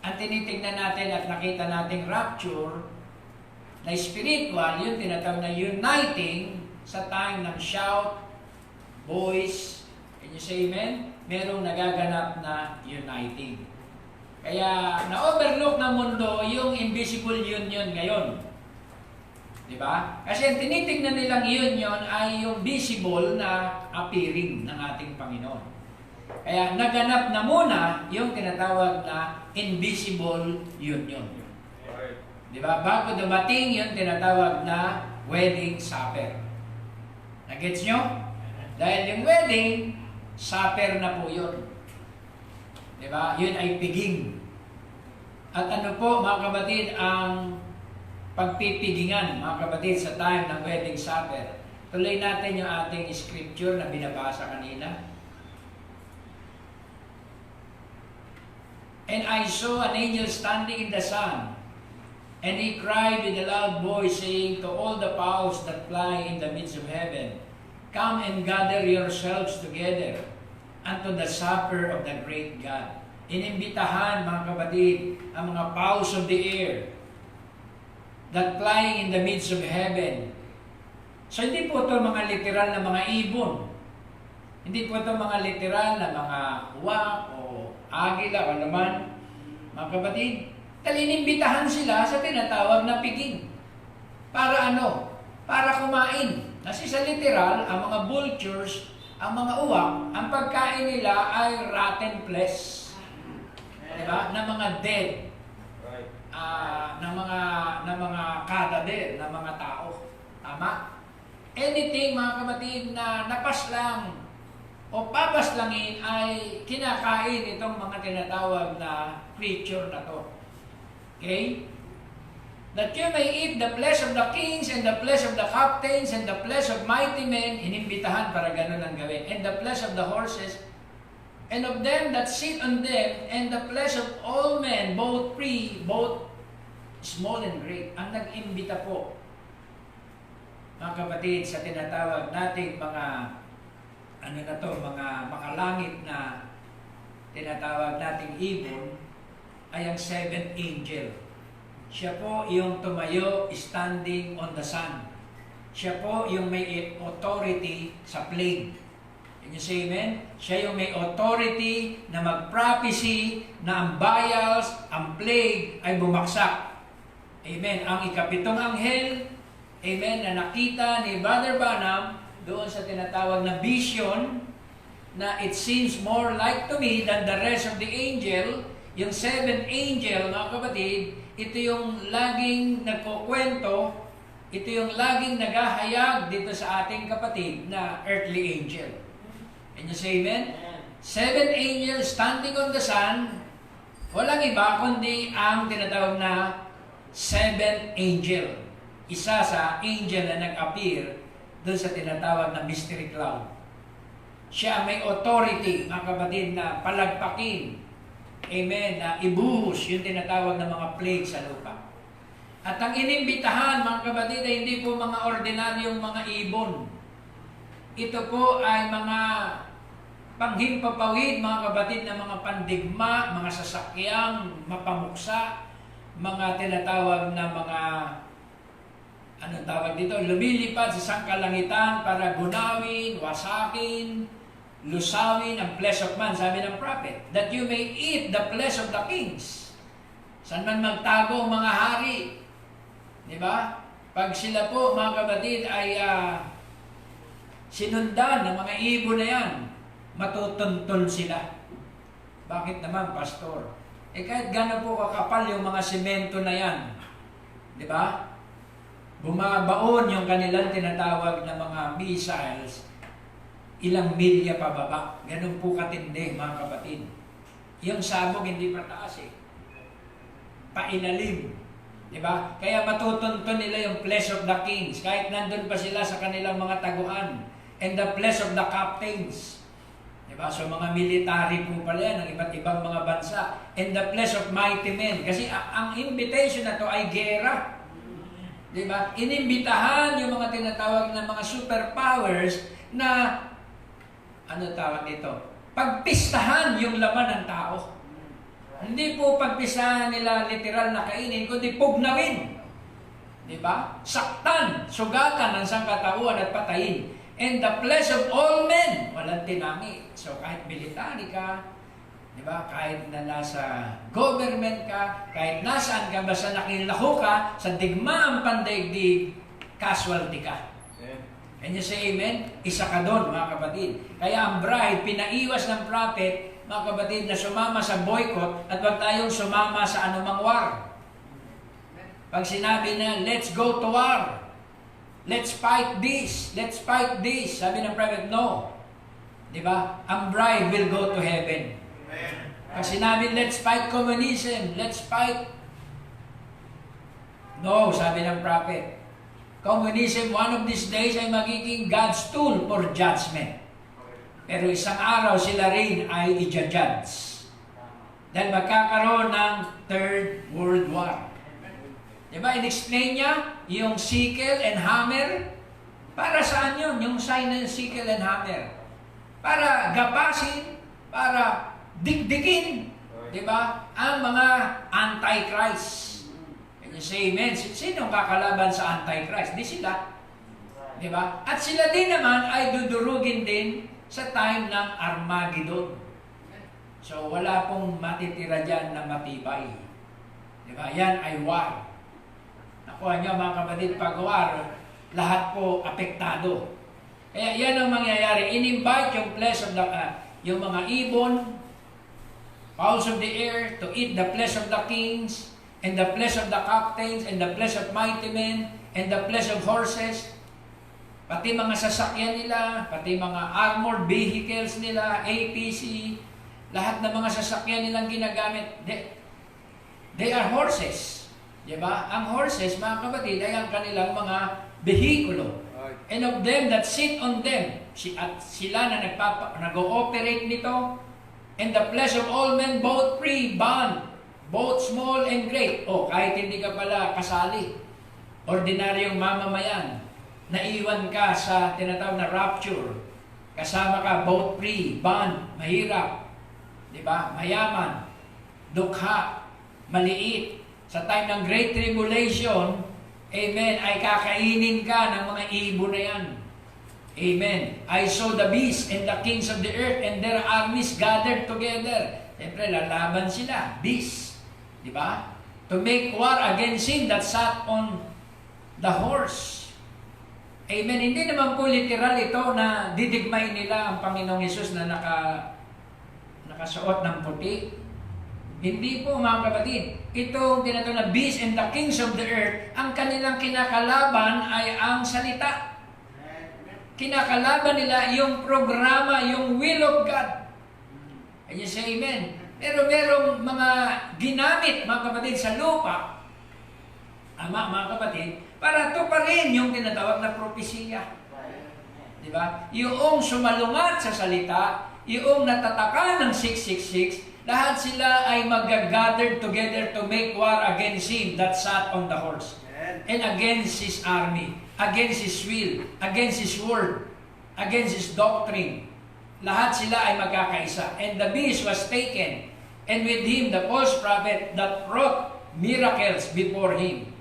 Ang tinitignan natin at nakita nating rapture na spiritual, yung tinatawag na uniting sa time ng shout, voice, can you say amen? Merong nagaganap na uniting. Kaya na-overlook ng mundo yung invisible union ngayon. Diba? Kasi ang tinitignan nilang union ay yung visible na appearing ng ating Panginoon. Kaya naganap na muna yung tinatawag na invisible union. Diba? Bago dumating yung tinatawag na wedding supper. Nagets nyo? Dahil yung wedding, supper na po yun. Diba? Yun ay piging. At ano po mga kapatid ang pagpipigingan mga kapatid sa time ng wedding supper? Tuloy natin yung ating scripture na binabasa kanina. And I saw an angel standing in the sun, and he cried with a loud voice, saying to all the fowls that fly in the midst of heaven, come and gather yourselves together unto the supper of the great God. Inimbitahan, mga kapatid, ang mga fowls of the air that flying in the midst of heaven. So hindi po ito mga literal na mga ibon. Hindi po ito mga literal na mga uwak o agila o naman. mga kapatid. Inimbitahan sila sa tinatawag na piging. Para ano? Para kumain. Kasi sa literal, ang mga vultures, ang mga uwak, ang pagkain nila ay rotten flesh. Diba? Na mga dead. Na mga kadader, na mga tao. Tama? Anything, mga kapatid, na napaslang o papaslangin ay kinakain itong mga tinatawag na creature na to. Okay? That you may eat the flesh of the kings and the flesh of the captains and the flesh of mighty men, inimbitahan para ganun ang gawin, and the flesh of the horses, and of them that sit on them, and the flesh of all men, both free, both small and great. Ang nag-imbita po, mga kapatid, sa tinatawag nating mga mga makalangit na tinatawag nating ibon, ay ang seventh angel. Siya po yung tumayo, standing on the sun. Siya po yung may authority sa plague. Can you say amen? Siya yung may authority na mag-prophecy na ang vials, ang plague ay bumaksak. Amen. Ang ikapitong anghel, amen, na nakita ni Brother Branham doon sa tinatawag na vision, na it seems more like to me than the rest of the angel. Yung seventh angel, mga kapatid, ito yung laging nagkukwento, ito yung laging naghahayag dito sa ating kapatid na earthly angel. Can you say amen? Seven angels standing on the sun, walang iba kundi ang tinatawag na seventh angel. Isa sa angel na nag-appear doon sa tinatawag na mystery cloud. Siya may authority, mga kapatid, na palagpakin, amen, na ibuhos yung tinatawag na mga plague sa lupa. At ang inimbitahan, mga kapatid, ay hindi po mga ordinaryong mga ibon. Ito po ay mga panghimpapawid, mga kapatid, na mga pandigma, mga sasakyang mapamuksa, mga tinatawag na mga tawag dito, lumilipad sa sangkalangitan para gunawin, wasakin, lusawin ang flesh of man, sabi ng prophet, that you may eat the flesh of the kings. Saan man magtago ang mga hari? Diba? Pag sila po, mga kapatid, ay sinundan ng mga ibon na yan, matutuntun sila. Bakit naman, pastor? Kahit gano'n po kakapal yung mga semento na yan, diba? Bumabaon yung kanilang tinatawag na mga missiles, ilang milya pababa. Ganun po katindi, mga kapatid. Yung sabog hindi pataas pailalim. Diba? Kaya matutuntun nila yung flesh of the kings, kahit nandun pa sila sa kanilang mga taguan. And the flesh of the captains. Diba? So mga military po pala yan, ng iba't ibang mga bansa. And the flesh of mighty men. Kasi ang invitation na to ay gera. Diba? Inimbitahan yung mga tinatawag na mga superpowers na, tawag dito? Pagpistahan yung laman ng tao. Hindi po pagpistahan nila literal na kainin, kundi pugnawin. Diba? Saktan, sugatan ang sangkatauhan at patayin. And the flesh of all men, walang tinangi. So kahit military ka, diba? Kahit na nasa government ka, kahit nasaan ka, basta nakilaho ka, sa digmaang pandaigdig, casualty ka. Can you say amen? Isa ka doon, mga kapatid. Kaya ang bride, pinaiwas ng prophet, mga kapatid, na sumama sa boycott at huwag tayong sumama sa anumang war. Pag sinabi na, let's go to war, let's fight this, sabi ng prophet, no. Diba? Ang bride will go to heaven. Pag sinabi, let's fight communism, let's fight, no, sabi ng prophet, communism one of these days ay magiging God's tool for judgment. Pero isang araw sila rin ay i-judge. Dahil magkakaroon ng Third World War. Diba? In-explain niya yung sickle and hammer. Para saan yun? Yung sign ng sickle and hammer. Para gapasin, para digdigin, diba? Ang mga antichrist. Can you say amen? Sino kakalaban sa antichrist? Di sila. Diba? At sila din naman ay dudurugin din sa time ng Armageddon. So wala pong matitira dyan na matibay. Diba? Yan ay war. Nakuha nyo mga kapatid, pag war, lahat po apektado. Kaya yan ang mangyayari. In-invite yung flesh of the, yung mga ibon, fowls of the air, to eat the flesh of the kings, and the flesh of the captains, and the flesh of mighty men, and the flesh of horses, pati mga sasakyan nila, pati mga armored vehicles nila, APC, lahat ng mga sasakyan nilang ginagamit, they are horses. Diba? Ang horses, mga kapatid, ay ang kanilang mga behikulo. And of them that sit on them, at sila na nag-ooperate nito, and the flesh of all men, both free, bond, both small and great. O, kahit hindi ka pala kasali, ordinaryong mamamayan, naiwan ka sa tinatawag na rapture, kasama ka both free, bond, mahirap, diba? Mayaman, dukha, maliit. Sa time ng Great Tribulation, amen, ay kakainin ka ng mga ibon na yan. Amen. I saw the beast and the kings of the earth and their armies gathered together. Siyempre, lalaban sila, beast. Diba? To make war against him that sat on the horse. Amen. Hindi naman po literal ito na didigmay nila ang Panginoong Hesus na nakasuot ng puti. Hindi po mga kapatid. Ito tinatawag na beast and the kings of the earth, ang kanilang kinakalaban ay ang salita. Kinakalaban nila yung programa, yung will of God. Can you say amen? Pero merong mga ginamit, mga kapatid, sa lupa, mga kapatid, para tuparin yung tinatawag na propesya. Diba? Yung sumalungat sa salita, yung natataka ng 666, lahat sila ay mag-gather together to make war against him that sat on the horse. And against his army, against his will, against his word, against his doctrine. Lahat sila ay magkakaisa. And the beast was taken, and with him the false prophet that wrought miracles before him.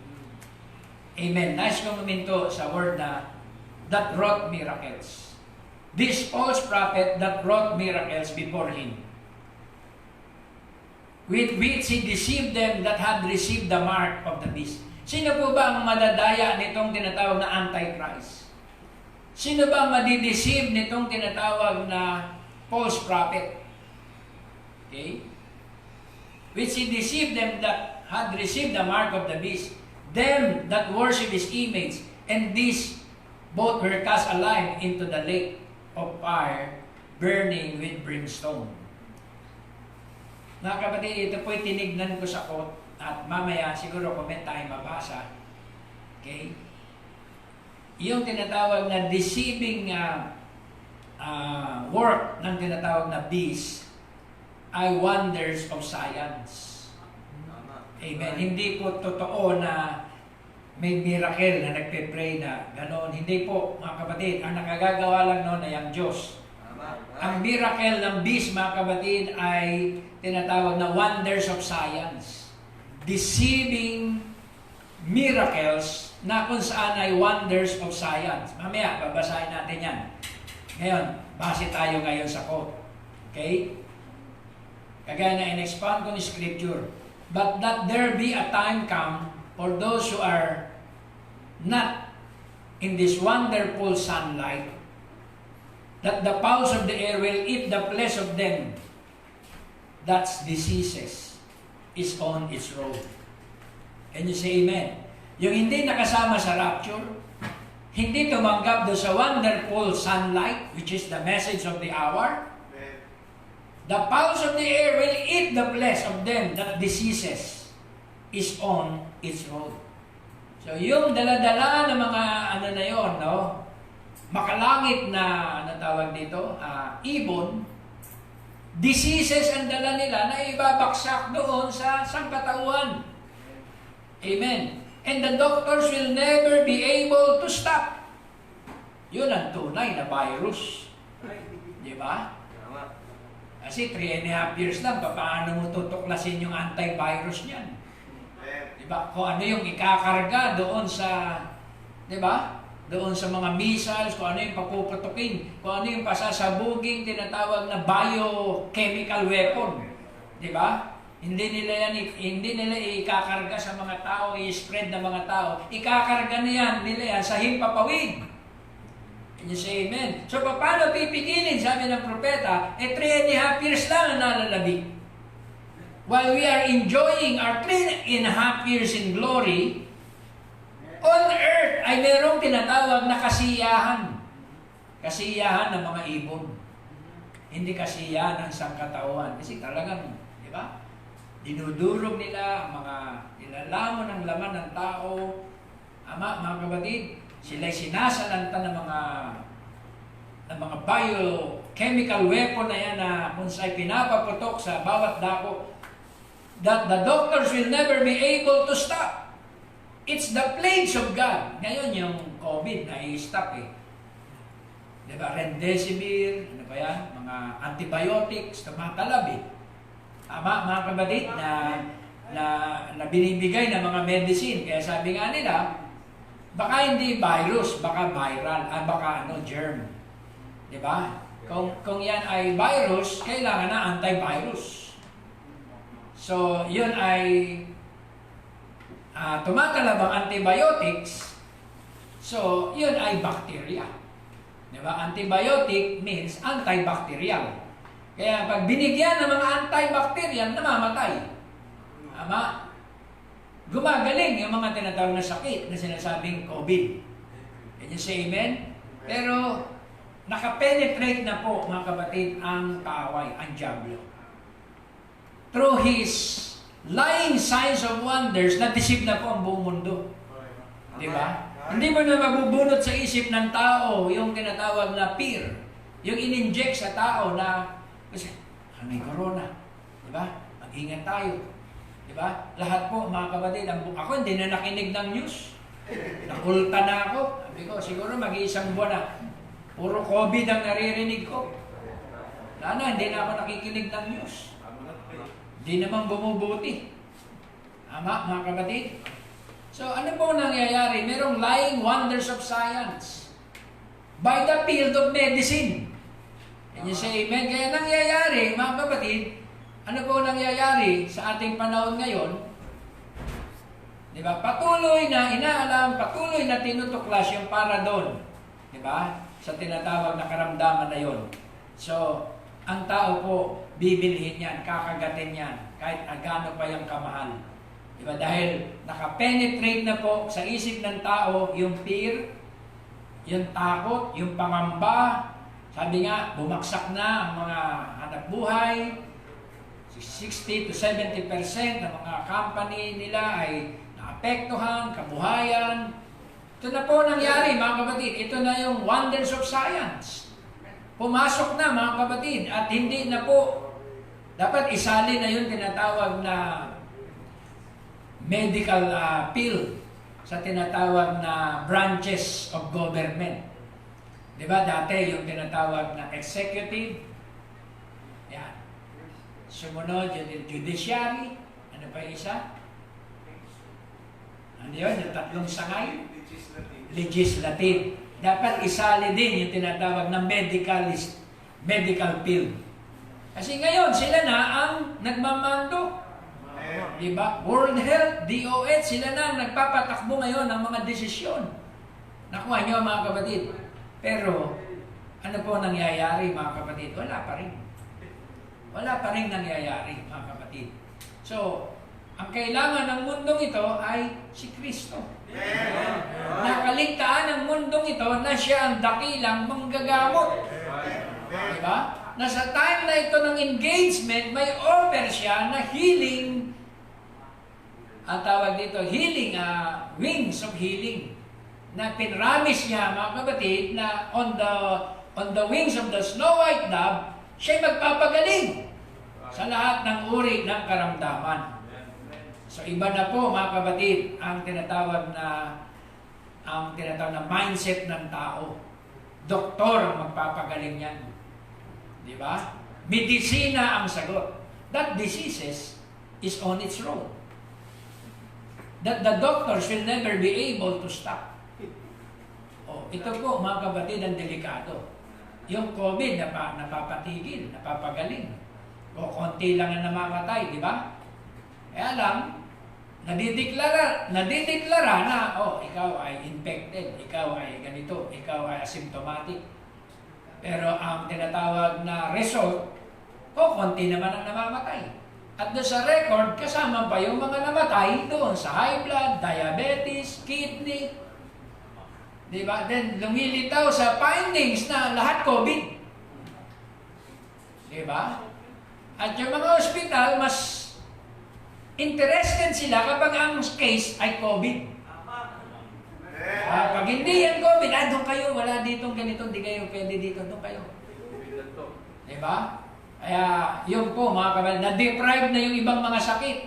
Amen. Nice kong minto sa word na that wrought miracles. This false prophet that wrought miracles before him, with which he deceived them that had received the mark of the beast. Sino po ba ang madadaya nitong tinatawag na Antichrist? Sino ba ang madideceive nitong tinatawag na false prophet? Okay? Which he deceived them that had received the mark of the beast, them that worship his image, and these both were cast alive into the lake of fire, burning with brimstone. Mga kapatid, ito po'y tinignan ko sa quote at mamaya siguro comment tayo mabasa. Okay? Yung tinatawag na deceiving work ng tinatawag na beast ay wonders of science. Amen. Hindi po totoo na may miracle na nagpe-pray na gano'n. Hindi po, mga kapatid. Ang nakagagawa lang noon ay ang Diyos. Ang miracle ng beast, mga kapatid, ay tinatawag na wonders of science. Deceiving miracles na kung saan ay wonders of science. Mamaya, babasahin natin yan. Ngayon, base tayo ngayon sa quote. Okay? Kagaya na in-expand ko ni Scripture. But that there be a time come for those who are not in this wonderful sunlight, that the fowls of the air will eat the flesh of them, that's diseases, is on its road. Can you say amen? Yung hindi nakasama sa rapture, hindi tumanggap doon sa wonderful sunlight, which is the message of the hour, the fowls of the air will eat the flesh of them, that diseases, is on its road. So yung daladala ng mga ano na yon, no? Makalangit na natawag dito, ibon, diseases ang dala nila na ibabaksak doon sa sangkatauhan. Amen. And the doctors will never be able to stop. Yun ang tunay na virus. Di ba? Kasi 3.5 years lang, paano mo tutuklasin yung antivirus niyan? Di ba? Kung ano yung ikakarga doon sa, di ba? doon sa mga missiles, kung ano yung papuputukin, kung ano yung pasasabuging tinatawag na biochemical weapon. Di ba? Hindi nila ikakarga sa mga tao, i-spread ng mga tao. Ikakarga nila yan sa himpapawid. Can you say amen? So, paano pipigilin? Sabi ng propeta, 3.5 years lang ang nalalabig. While we are enjoying our 3.5 years in glory, on earth ay merong tinatawag na kasiyahan. Kasiyahan ng mga ibon. Hindi kasiyahan ng sangkatauhan. Kasi talagang, di ba? Dinudurog nila ang mga nilalamon ng laman ng tao. Mga kapatid, sila'y sinasalanta ng mga biochemical weapon na yan na kung sa'y pinapaputok sa bawat dako, that the doctors will never be able to stop. It's the plagues of God. Ngayon yung COVID na i-stop eh. Diba? Remdesivir, ano ba yan? Mga antibiotics, tumatalab eh. Tama, mga kapatid, na binibigay ng mga medicine. Kaya sabi nga nila, baka hindi virus, baka viral, baka germ. Diba? Kung yan ay virus, kailangan na antivirus. So, yun ay tumatalab ang antibiotics, so yun ay bacteria. Diba? Antibiotic means antibacterial. Kaya pag binigyan ng mga antibacterial, namamatay. Ama, gumagaling yung mga tinatawag na sakit na sinasabing COVID. Can you say amen? Pero nakapenetrate na po, mga kapatid, ang kaaway, ang diablo. Through his lying signs of wonders, na-deceive na po ang buong mundo. Di ba? Hindi mo na mabubunot sa isip ng tao yung tinatawag na fear. Yung in-inject sa tao na, kasi, may corona. Di ba? Mag-ingat tayo. Di ba? Lahat po, mga kapatid, ako hindi na nakinig ng news. Nakulta na ako. Sabi ko, siguro mag-iisang buwan na. Puro COVID ang naririnig ko. Lana, hindi na ako nakikinig ng news. Di naman bumubuti. Tama, mga kapatid? So, ano po nangyayari? Merong lying wonders of science by the field of medicine. Can you say amen? Kaya nangyayari, mga kapatid, ano po nangyayari sa ating panahon ngayon? Di ba? Patuloy na inaalam, patuloy na tinutuklas yung paradon. Di ba? Sa tinatawag na karamdaman na yon. So, ang tao po, bibilhin yan, kakagatin yan, kahit agano pa yung kamahal. Diba? Dahil nakapenetrate na po sa isip ng tao yung fear, yung takot, yung pangamba. Sabi nga, bumagsak na ang mga hanap buhay. 60 to 70% ng mga company nila ay naapektuhan, kabuhayan. Ito na po nangyari, mga kapatid. Ito na yung wonders of science. Pumasok na, mga kapatid, at hindi na po dapat isali na yung tinatawag na medical field sa tinatawag na branches of government. Diba? Dati yung tinatawag na executive, yan. Sumunod yung judiciary, ano pa yung isa? Ano yun? Yung tatlong sangay? Legislative. Dapat isali din yung tinatawag na medical field. Kasi ngayon, sila na ang nagmamando. Diba? World Health, DOH, sila na ang nagpapatakbo ngayon ng mga desisyon. Nakuha nyo, mga kapatid. Pero, ano po nangyayari, mga kapatid? Wala pa rin. Wala pa rin nangyayari, mga kapatid. So, ang kailangan ng mundong ito ay si Kristo. Nakaligtaan ng mundong ito na siya ang dakilang manggagamot. Diba? Na sa time na ito ng engagement, may offer siya na healing. Ang tawag dito, healing, wings of healing. Na pinramis niya, mga kapatid, na on the wings of the snow white dove, siya'y magpapagaling sa lahat ng uri ng karamdaman. So iba na po, mga kapatid, ang tinatawag na mindset ng tao. Doktor ang magpapagaling yan. Di ba? Medisina ang sagot. That diseases is on its road. That the doctors will never be able to stop. Oh, ito po mga kapatid ang delikado. Yung COVID napapatigil, napapagaling. O konti lang ang namamatay, di ba? Kaya lang, nadideklara na, ikaw ay infected, ikaw ay ganito, ikaw ay asymptomatic. Pero ang tinatawag na result, konti naman ang namamatay. At doon sa record, kasama pa yung mga namatay doon sa high blood, diabetes, kidney. Diba? Then, lumilitaw sa findings na lahat COVID. Diba? At yung mga ospital, mas interested sila kapag ang case ay COVID. Pag hindi yan COVID, doon kayo, wala ditong ganito, hindi kayo pwede dito, doon kayo. Diba? Kaya, yun po mga kapatid, na-deprive na yung ibang mga sakit.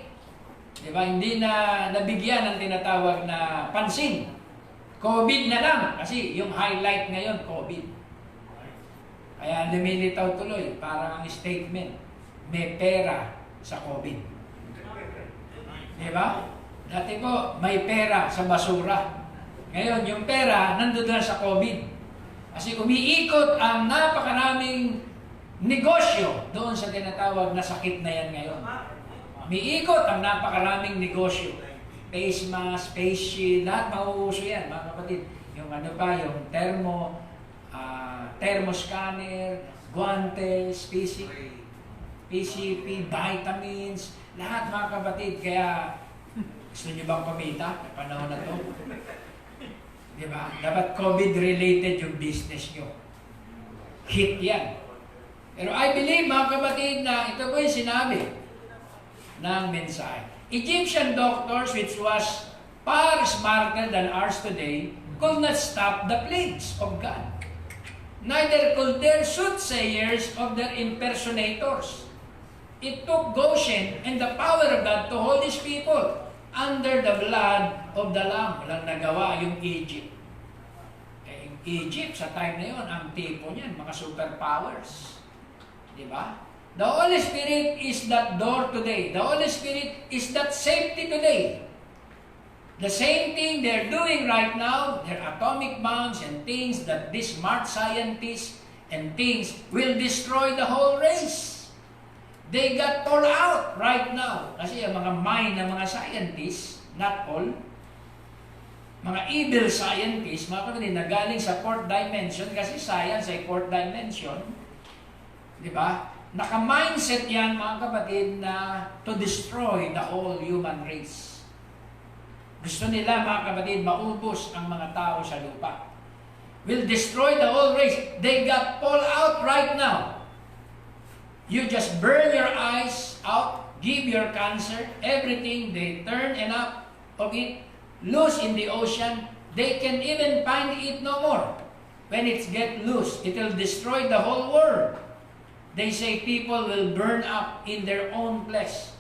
Diba? Hindi na nabigyan ng tinatawag na pansin. COVID na lang, kasi yung highlight ngayon, COVID. Kaya lumilitaw tuloy, parang ang statement, may pera sa COVID. Diba? Dati po, may pera sa basura. Ngayon, yung pera, nandoon sa COVID. Kasi umiikot ang napakaraming negosyo doon sa tinatawag na sakit na yan ngayon. Umiikot ang napakaraming negosyo. Face mask, face shield, lahat mauuso yan, mga kapatid. Yung yung thermoscanner, guantes, PCP, vitamins, lahat mga kapatid. Kaya, gusto nyo bang kumita? May panahon na to. Diba? Dapat COVID-related yung business nyo. Hit yan. Pero I believe, mga kapatid, na ito po yung sinabi ng mensahe. Egyptian doctors, which was far smarter than ours today, could not stop the plagues of God. Neither could their soothsayers of their impersonators. It took Goshen and the power of God to hold His people under the blood of the Lamb. Walang nagawa yung Egypt. Yung Egypt, sa time na yun, ang tipo niyan, mga superpowers. Diba? The Holy Spirit is that door today. The Holy Spirit is that safety today. The same thing they're doing right now, their atomic bombs and things that these smart scientists and things will destroy the whole race. They got all out right now. Kasi ang mga mind ng mga scientists, not all, mga evil scientists, mga kapatid, na galing sa fourth dimension, kasi science ay fourth dimension, di ba? Naka-mindset yan, mga kapatid, na to destroy the whole human race. Gusto nila, mga kapatid, maubos ang mga tao sa lupa. Will destroy the whole race. They got all out right now. You just burn your eyes out, give your cancer, everything, they turn enough of it, loose in the ocean. They can even find it no more. When it gets loose, it will destroy the whole world. They say people will burn up in their own flesh.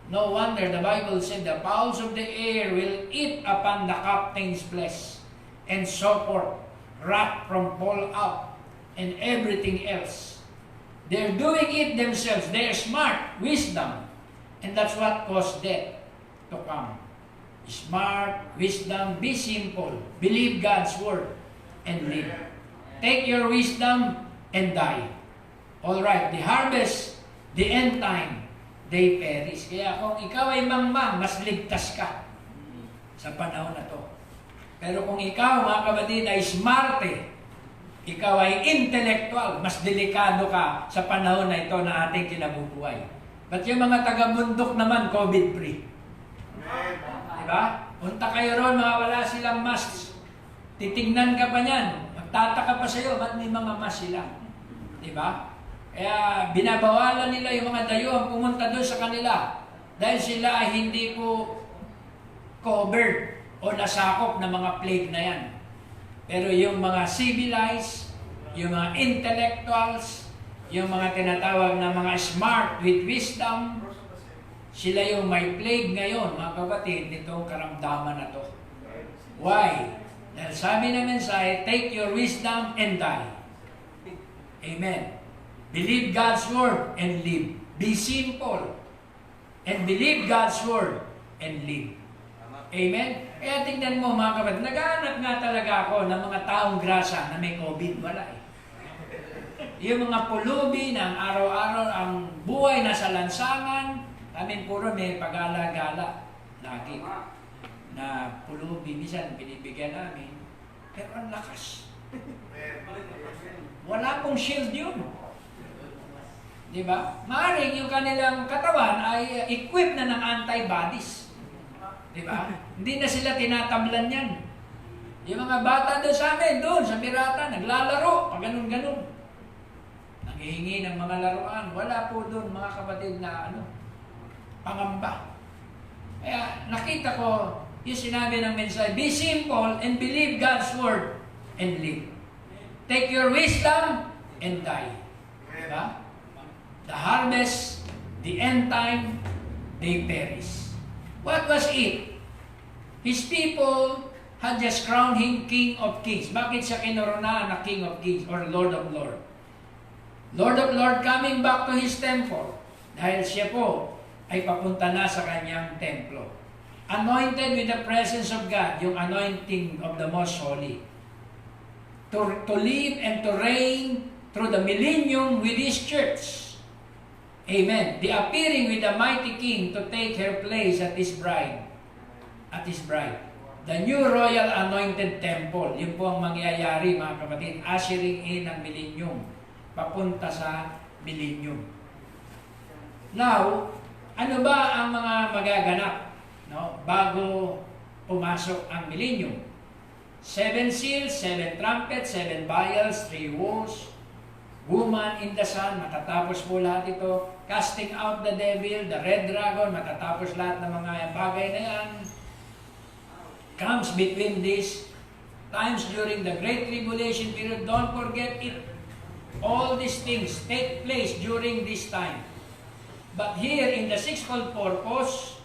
No wonder the Bible said the fowls of the air will eat upon the captain's flesh, and so forth, rat from fall out, and everything else. They're doing it themselves. They're smart, wisdom, and that's what caused death to come. Smart, wisdom, be simple, believe God's word, and live. Take your wisdom and die. All right, the harvest, the end time, they perish. Kaya kung ikaw ay mangmang, mas ligtas ka sa panahon na to. Pero kung ikaw, mga kapatid, ay smarte, ikaw ay intellectual, mas delikado ka sa panahon na ito na ating kinabubuhay. But yung mga taga-bundok naman, COVID-free. Diba? Punta kayo ron, mga wala silang masks. Titingnan ka pa niyan. Magtataka pa sa'yo, ba't may mga mask sila? Diba? Kaya binabawalan nila yung mga dayuhan pumunta doon sa kanila dahil sila ay hindi po covered o nasakop ng mga plague na yan. Pero yung mga civilized, yung mga intellectuals, yung mga tinatawag na mga smart with wisdom, sila yung may plague ngayon, mga kapatid, nitong karamdaman na to. Why? Dahil sabi ng mensahe, take your wisdom and die. Amen. Believe God's word and live. Be simple and believe God's word and live. Amen. Kaya tingnan mo mga kapatid, naghahanap nga talaga ako ng mga taong grasa na may COVID. Wala eh. Yung mga pulubi na araw-araw ang buhay nasa lansangan, kami puro may pagala-gala lagi na pulubi. Minsan binibigyan namin, pero ang lakas. Wala pong shield yun. Diba? Maaring yung kanilang katawan ay equipped na ng antibodies. Diba? Hindi na sila tinatablan yan. Yung mga bata doon sa amin, doon sa Mirata, naglalaro, pag ganun-ganun. Nanghihingi ng mga laruan. Wala po doon mga kapatid na pangamba. Kaya nakita ko yung sinabi ng mensahe, be simple and believe God's word and live. Take your wisdom and die. Diba? The harvest, the end time, they perish. What was it? His people had just crowned him King of Kings. Bakit siya kinoronahan na King of Kings or Lord of Lords? Lord of Lords coming back to His temple dahil siya po ay papunta na sa kanyang templo. Anointed with the presence of God, yung anointing of the most holy. To live and to reign through the millennium with His church. Amen. The appearing with the mighty King to take her place at His bride. At His bride. The new royal anointed temple. Yun po ang mangyayari mga kapatid. Ushering in ang millennium. Papunta sa millennium. Now, ano ba ang mga magaganap bago pumasok ang millennium? 7 seals, 7 trumpets, 7 vials, 3 woes, woman in the sun, matatapos po lahat ito. Casting out the devil, the red dragon, matatapos lahat ng mga bagay na yan. Comes between these times during the Great Tribulation period. Don't forget it. All these things take place during this time. But here in the sixfold purpose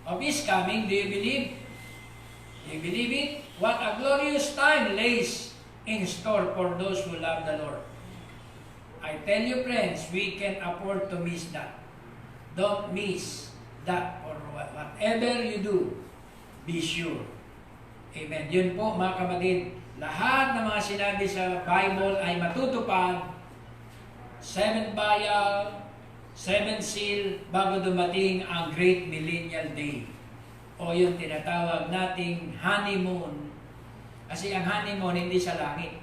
of His coming, do you believe? Do you believe it? What a glorious time lays in store for those who love the Lord. I tell you friends, we can afford to miss that. Don't miss that, or whatever you do, be sure. Amen. Yun po mga kapatid, lahat ng mga sinabi sa Bible ay matutupad. 7 vial, 7 seal, bago dumating ang Great Millennial Day. O yung tinatawag nating honeymoon. Kasi ang honeymoon hindi sa langit.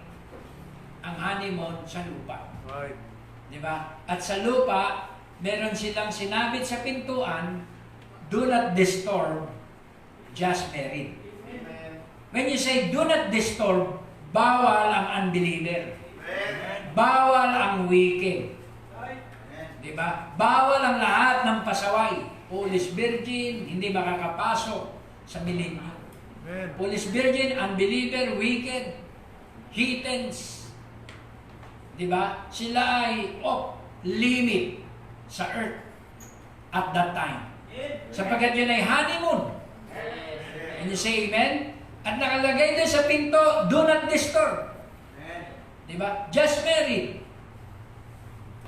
Ang honeymoon sa lupa. Right. Diba? At sa lupa, meron silang sinabit sa pintuan, do not disturb, just married. When you say do not disturb, bawal ang unbeliever. Bawal ang wicked. Diba? Bawal ang lahat ng pasaway. Police virgin, hindi makakapasok sa millennium. Police virgin, unbeliever, wicked, heathens. Diba? Sila ay off limit sa earth at that time. Sapagkat yun ay honeymoon. And you say amen? At nakalagay din sa pinto, do not disturb. Diba? Just married.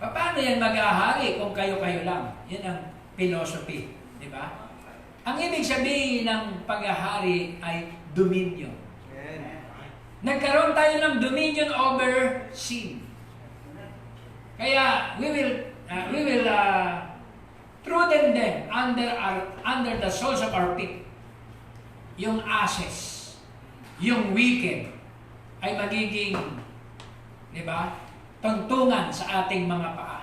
Paano yan mag-ahari kung kayo-kayo lang? Yan ang philosophy. Diba? Ang ibig sabihin ng pag-ahari ay dominion. Nagkaroon tayo ng dominion over sin. Kaya we will trodden them under the soles of our feet. Yung ashes, yung wicked ay magiging, di ba, tungtungan sa ating mga paa.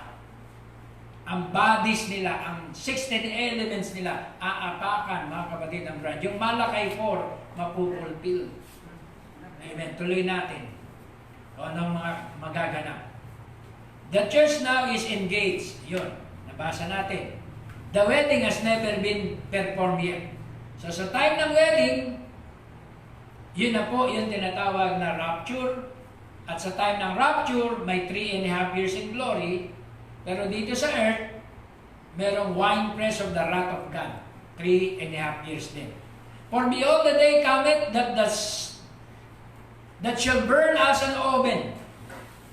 Ang bodies nila, ang 16 elements nila, aapakan, mga kapatid ng bride. Yung Malakay 4, mapupulpil. Amen. Tuloy natin. O anong mga magaganap. The church now is engaged. Yun, nabasa natin. The wedding has never been performed yet. So sa time ng wedding, yun na po yung tinatawag na rapture. At sa time ng rapture, may 3.5 years in glory. Pero dito sa earth, merong winepress of the wrath of God. 3.5 years din. For behold, the day cometh that shall burn as an oven.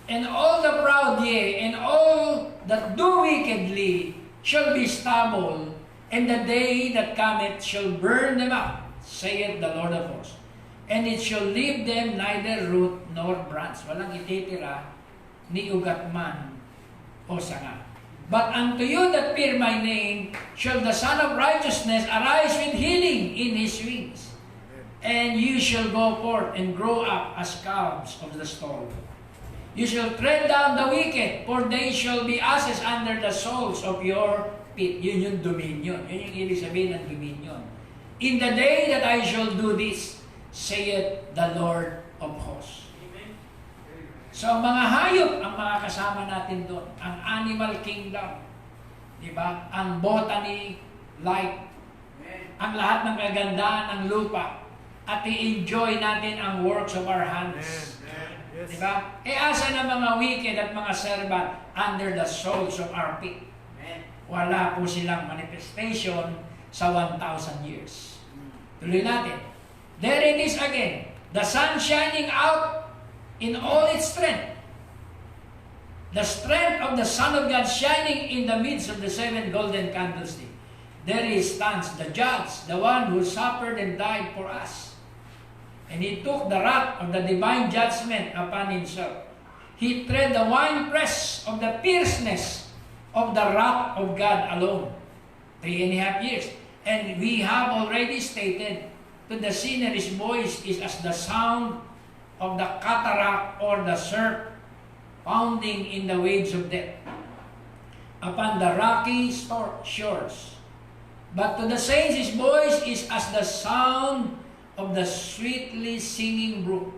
And all the proud, yea, and all that do wickedly shall be stubble, and the day that cometh shall burn them up, saith the Lord of hosts. And it shall leave them neither root nor branch. Walang ititira, ni ugat man o sanga. But unto you that fear my name shall the Son of Righteousness arise with healing in his wings. And you shall go forth and grow up as calves of the stall. You shall tread down the wicked, for they shall be ashes under the soles of your feet. Yun yung dominion. Yun yung ibig sabihin ng dominion. In the day that I shall do this, saith the Lord of hosts. So, ang mga hayop, ang mga kasama natin doon, ang animal kingdom, di ba? Ang botany, life, ang lahat ng kagandahan ng lupa, at i-enjoy natin ang works of our hands. Di ba? E asa na mga wicked at mga servant under the soles of our feet? Wala po silang manifestation sa 1,000 years. Tuloy natin. There it is again. The sun shining out in all its strength. The strength of the Son of God shining in the midst of the 7 golden candlesticks. There he stands, the judge, the one who suffered and died for us. And he took the wrath of the divine judgment upon himself. He tread the winepress of the fierceness of the wrath of God alone. 3.5 years. And we have already stated, to the sinner his voice is as the sound of the cataract or the surf pounding in the waves of death upon the rocky shores. But to the saints his voice is as the sound of the sweetly singing brook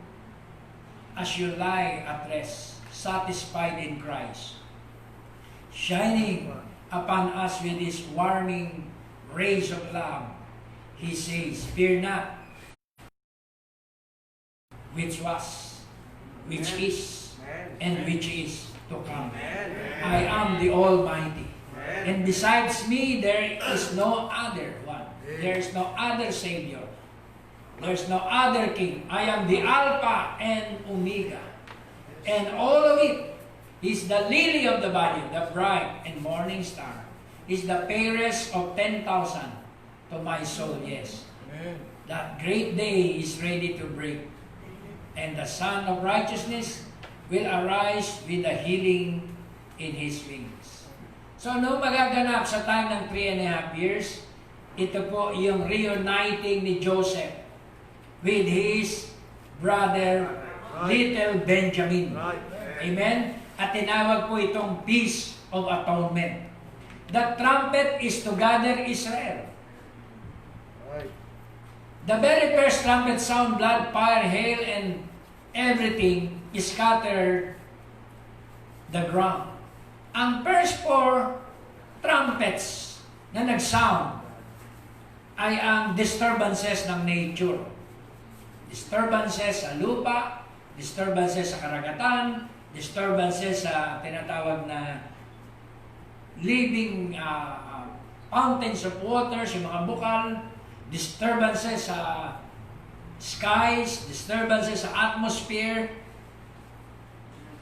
as you lie at rest, satisfied in Christ, shining upon us with his warming rays of love. He says, fear not, which was, which is, and which is to come. I am the Almighty. And besides me, there is no other one. There is no other Savior. There is no other King. I am the Alpha and Omega. And all of it is the lily of the valley, the bright and morning star. Is the fairest of 10,000 to my soul, yes. That great day is ready to break. And the Son of Righteousness will arise with the healing in his wings. So, no magaganap sa time ng 3.5 years, ito po yung reuniting ni Joseph with his brother, little Benjamin. Amen? At tinawag po itong Feast of Atonement. The trumpet is to gather Israel. The very first trumpet sound, blood, fire, hail, and everything is scattered the ground. Ang first 4 trumpets na nag-sound ay ang disturbances ng nature. Disturbances sa lupa, disturbances sa karagatan, disturbances sa tinatawag na living fountains of waters, yung mga bukal, disturbances sa skies, disturbances sa atmosphere.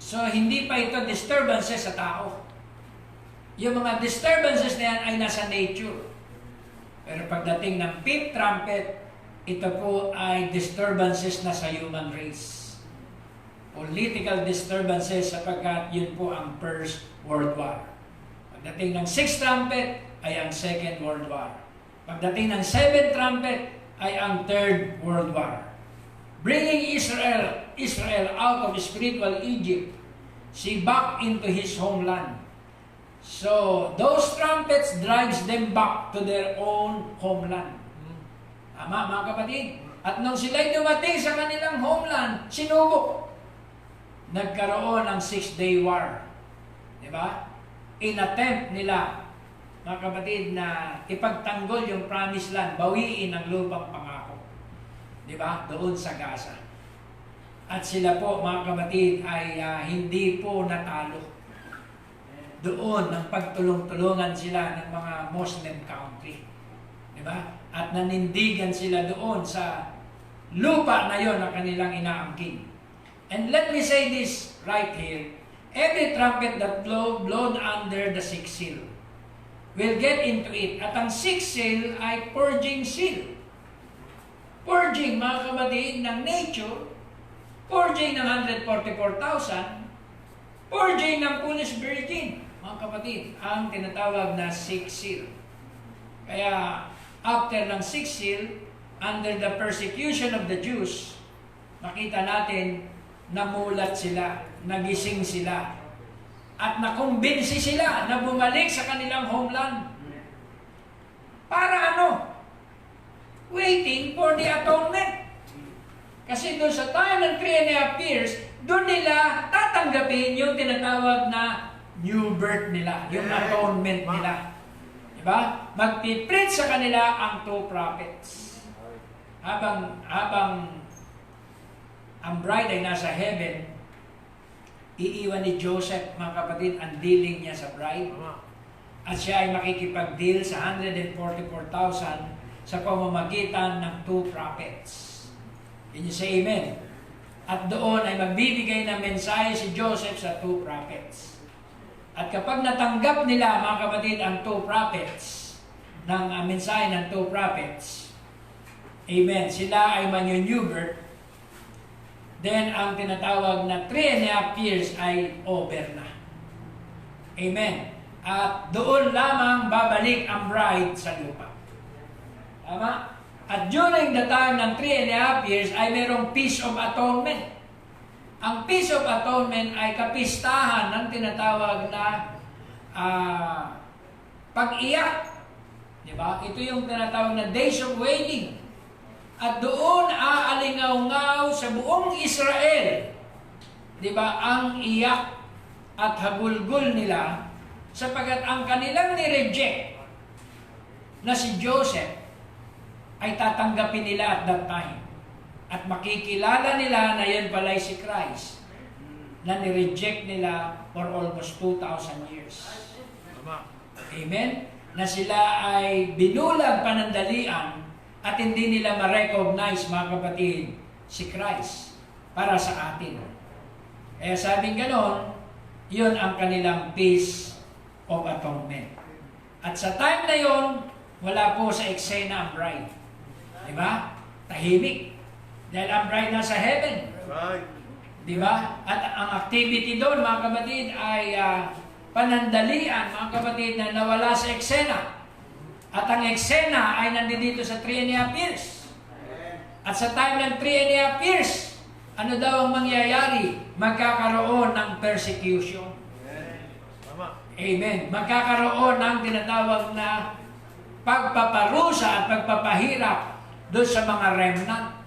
So, hindi pa ito disturbances sa tao. Yung mga disturbances na yan ay nasa nature. Pero pagdating ng 5th trumpet, ito po ay disturbances na sa human race. Political disturbances sapagkat yun po ang First World War. Pagdating ng 6th trumpet ay ang Second World War. Pagdating ng 7th trumpet ay ang Third World War. Bringing Israel out of spiritual Egypt, see back into his homeland. So, those trumpets drives them back to their own homeland. Tama, mga kapatid? At nung sila'y dumating sa kanilang homeland, sinubok. Nagkaroon ng 6-day war. Diba? In-attempt nila, mga kapatid, na ipagtanggol yung promised land, bawiin ang lupang pangako. Diba? Doon sa Gaza. At sila po, mga kapatid, ay hindi po natalo. Doon, ng pagtulong-tulungan sila ng mga Muslim country. Diba? At nanindigan sila doon sa lupa na yon na kanilang inaangking. And let me say this right here. Every trumpet that blown under the 6th seal will get into it. At ang 6th seal ay purging seal. purging, mga kapatid, ng nature, purging ng 144,000, purging ng foolish virgin, mga kapatid, ang tinatawag na 6th seal. Kaya, after ng 6th seal, under the persecution of the Jews, makita natin, namulat sila, nagising sila, at nakumbinsi sila na bumalik sa kanilang homeland. Para ano? Waiting for the atonement. Kasi doon sa time ng 3.5 years, doon nila tatanggapin yung tinatawag na new birth nila, yung atonement nila. Diba? Magpipreach sa kanila ang 2 prophets. Habang ang bride ay nasa heaven, iiwan ni Joseph, mga kapatid, ang dealing niya sa bride. At siya ay makikipag-deal sa 144,000 sa pamamagitan ng 2 prophets. Can you say amen? At doon ay magbibigay ng mensahe si Joseph sa 2 prophets. At kapag natanggap nila, mga kapatid, ang 2 prophets, ng mensahe ng 2 prophets, amen, sila ay new birth, then ang tinatawag na 3.5 years ay over na. Amen. At doon lamang babalik ang bride sa lupa. Tama? At during the time ng 3.5 years ay merong Feast of Atonement. Ang Feast of Atonement ay kapistahan ng tinatawag na pag-iyak. Diba? Ito yung tinatawag na Days of Waiting. At doon aalingaw-ngaw sa buong Israel, diba, ang iyak at hagulgol nila sapagat ang kanilang nireject na si Joseph ay tatanggapin nila at that time. At makikilala nila na yan pala'y si Christ na nireject nila for almost 2,000 years. Amen? Na sila ay binulag panandalian at hindi nila ma-recognize, mga kapatid, si Christ para sa atin. Kaya sabing ganon, yun ang kanilang Feast of Atonement. At sa time na yun, wala po sa eksena ang bride. Diba? Tahimik. Dahil ang bride nasa heaven. Diba? At ang activity doon, mga kapatid, ay panandalian, mga kapatid, na nawala sa eksena. At ang eksena ay nandito sa 3.5 years. At sa time ng 3.5 years, ano daw ang mangyayari? Magkakaroon ng persecution. Amen. Magkakaroon ng tinatawag na pagpaparusa at pagpapahirap doon sa mga remnant.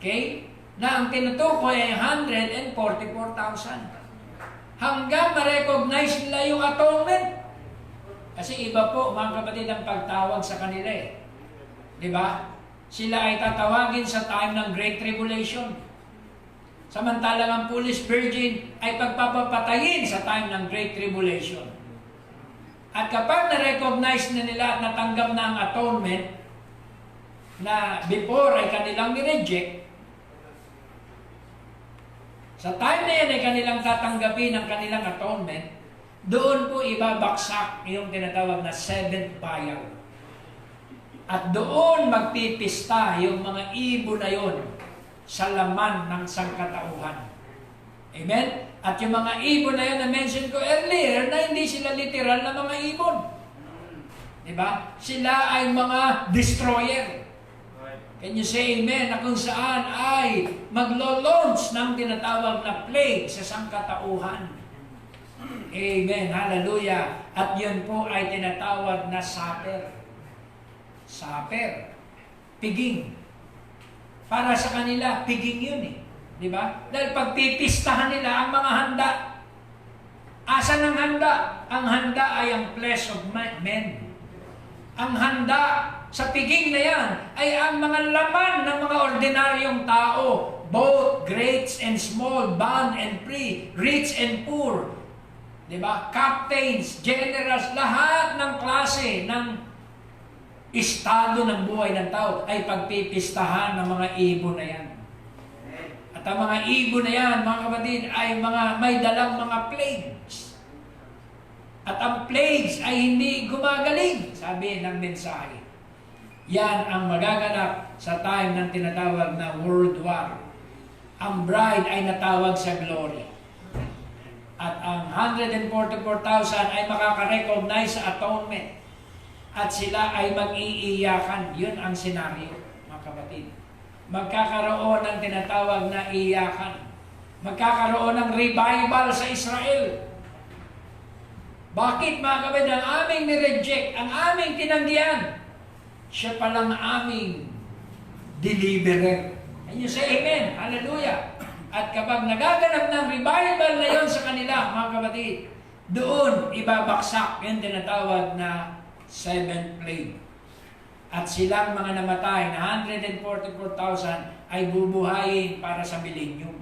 Okay? Na ang tinutukoy ay 144,000. Hanggang ma-recognize nila yung atonement. Kasi iba po, mga kapatid, ang pagtawag sa kanila eh. Diba? Sila ay tatawagin sa time ng Great Tribulation. Samantalang ang foolish virgin ay pagpapatayin sa time ng Great Tribulation. At kapag na-recognize na nila at natanggap na ang atonement, na before ay kanilang ni-reject, sa time na yan ay kanilang tatanggapin ang kanilang atonement, doon po ibabaksak yung tinatawag na 7th vial. At doon magpipista yung mga ibon na yon sa laman ng sangkatauhan. Amen? At yung mga ibon na yan na mention ko earlier na hindi sila literal na mga ibon. Diba? Sila ay mga destroyer. Can you say amen? Na kung saan ay maglo-launch ng tinatawag na plague sa sangkatauhan. Amen. Hallelujah. At yun po ay tinatawag na saper. Saper. Piging. Para sa kanila, piging yun eh. Diba? Dahil pagpipistahan nila ang mga handa. Asan ang handa? Ang handa ay ang flesh of men. Ang handa sa piging na yan ay ang mga laman ng mga ordinaryong tao. Both great and small, bond and free, rich and poor. Diba? Captains, generals, lahat ng klase ng estado ng buhay ng tao ay pagpipistahan ng mga ibon na yan. At ang mga ibon na yan, mga kapatid, ay may dalang mga plagues. At ang plagues ay hindi gumagaling, sabi ng mensahe. Yan ang magaganap sa time ng tinatawag na World War. Ang bride ay natawag sa glory. At ang 144,000 ay makaka-recognize sa atonement. At sila ay mag-iiyakan. Yun ang senaryo, mga kapatid. Magkakaroon ng tinatawag na iyakan. Magkakaroon ng revival sa Israel. Bakit, mga kapatid? Ang aming nireject, ang aming tinanggihan, siya palang aming deliverer. And you say amen. Hallelujah. At kapag nagaganap ng revival na yon sa kanila, mga kapatid, doon ibabaksak yung tinatawag na seventh plague. At silang mga namatay na 144,000 ay bubuhayin para sa millennium.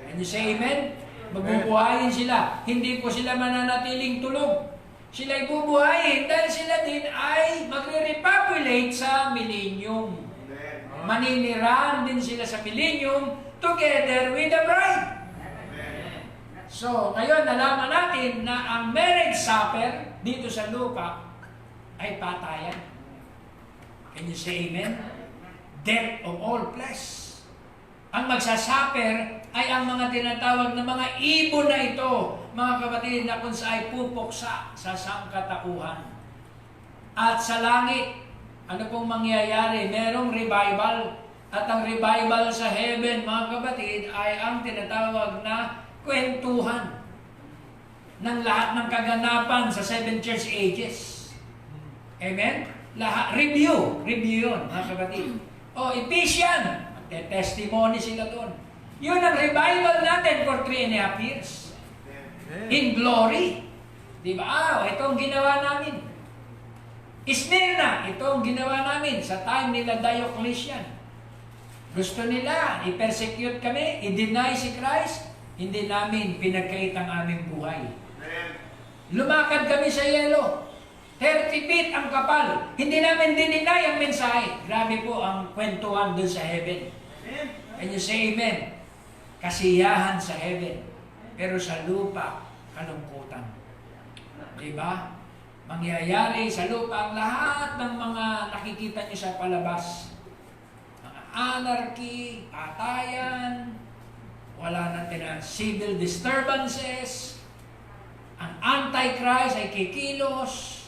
And you say amen? Magbubuhayin sila. Hindi po sila mananatiling tulog. Sila ay bubuhayin dahil sila din ay magre-repopulate sa millennium. Maninirahan din sila sa millennium together with the bride. So, ngayon nalaman natin na ang marriage supper dito sa lupa ay patayan. Can you say amen? Death of all flesh. Ang magsasupper ay ang mga tinatawag na mga ibon na ito, mga kapatid, na kung saan ay pupuksa sa sangkatauhan. At sa langit, ano pong mangyayari? Merong revival. At ang revival sa heaven, mga kapatid, ay ang tinatawag na kwentuhan ng lahat ng kaganapan sa 7 church ages. Amen? Lahat, review yun, mga kapatid. O, Ephesians, testimony sila doon. Yun ang revival natin for 3.5 years. In glory. Diba? Ito ang ginawa namin. Smyrna, ito ang ginawa namin sa time nila Diocletian. Gusto nila, i-persecute kami, i-deny si Christ, hindi namin pinagkait ang aming buhay. Lumakad kami sa yelo. 30 feet ang kapal. Hindi namin dininay ang mensahe. Grabe po ang kwentuhan doon sa heaven. Can you say amen? Kasiyahan sa heaven. Pero sa lupa, kalungkutan. Diba? Mangyayari sa lupa ang lahat ng mga nakikita niyo sa palabas. Mga anarchy, patayan, wala na civil disturbances, ang Antichrist ay kikilos.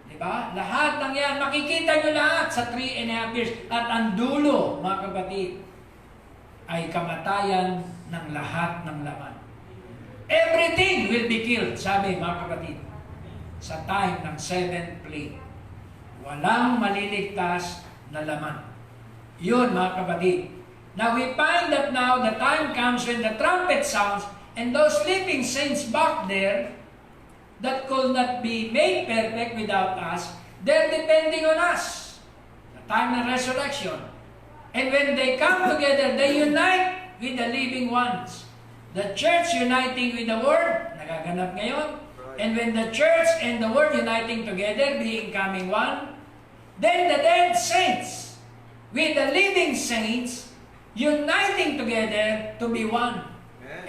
Diba? Lahat ng yan, makikita nyo lahat sa 3.5 years. At ang dulo, mga kapatid, ay kamatayan ng lahat ng laman. Everything will be killed, sabi mga kapatid, sa time ng 7th plague. Walang maliligtas na laman. Yun, mga kapatid. Now we find that now the time comes when the trumpet sounds and those sleeping saints back there that could not be made perfect without us, they're depending on us. The time of resurrection. And when they come together, they unite with the living ones. The church uniting with the Word, nagaganap ngayon. And when the church and the Word uniting together, being coming one, then the dead saints with the living saints uniting together to be one.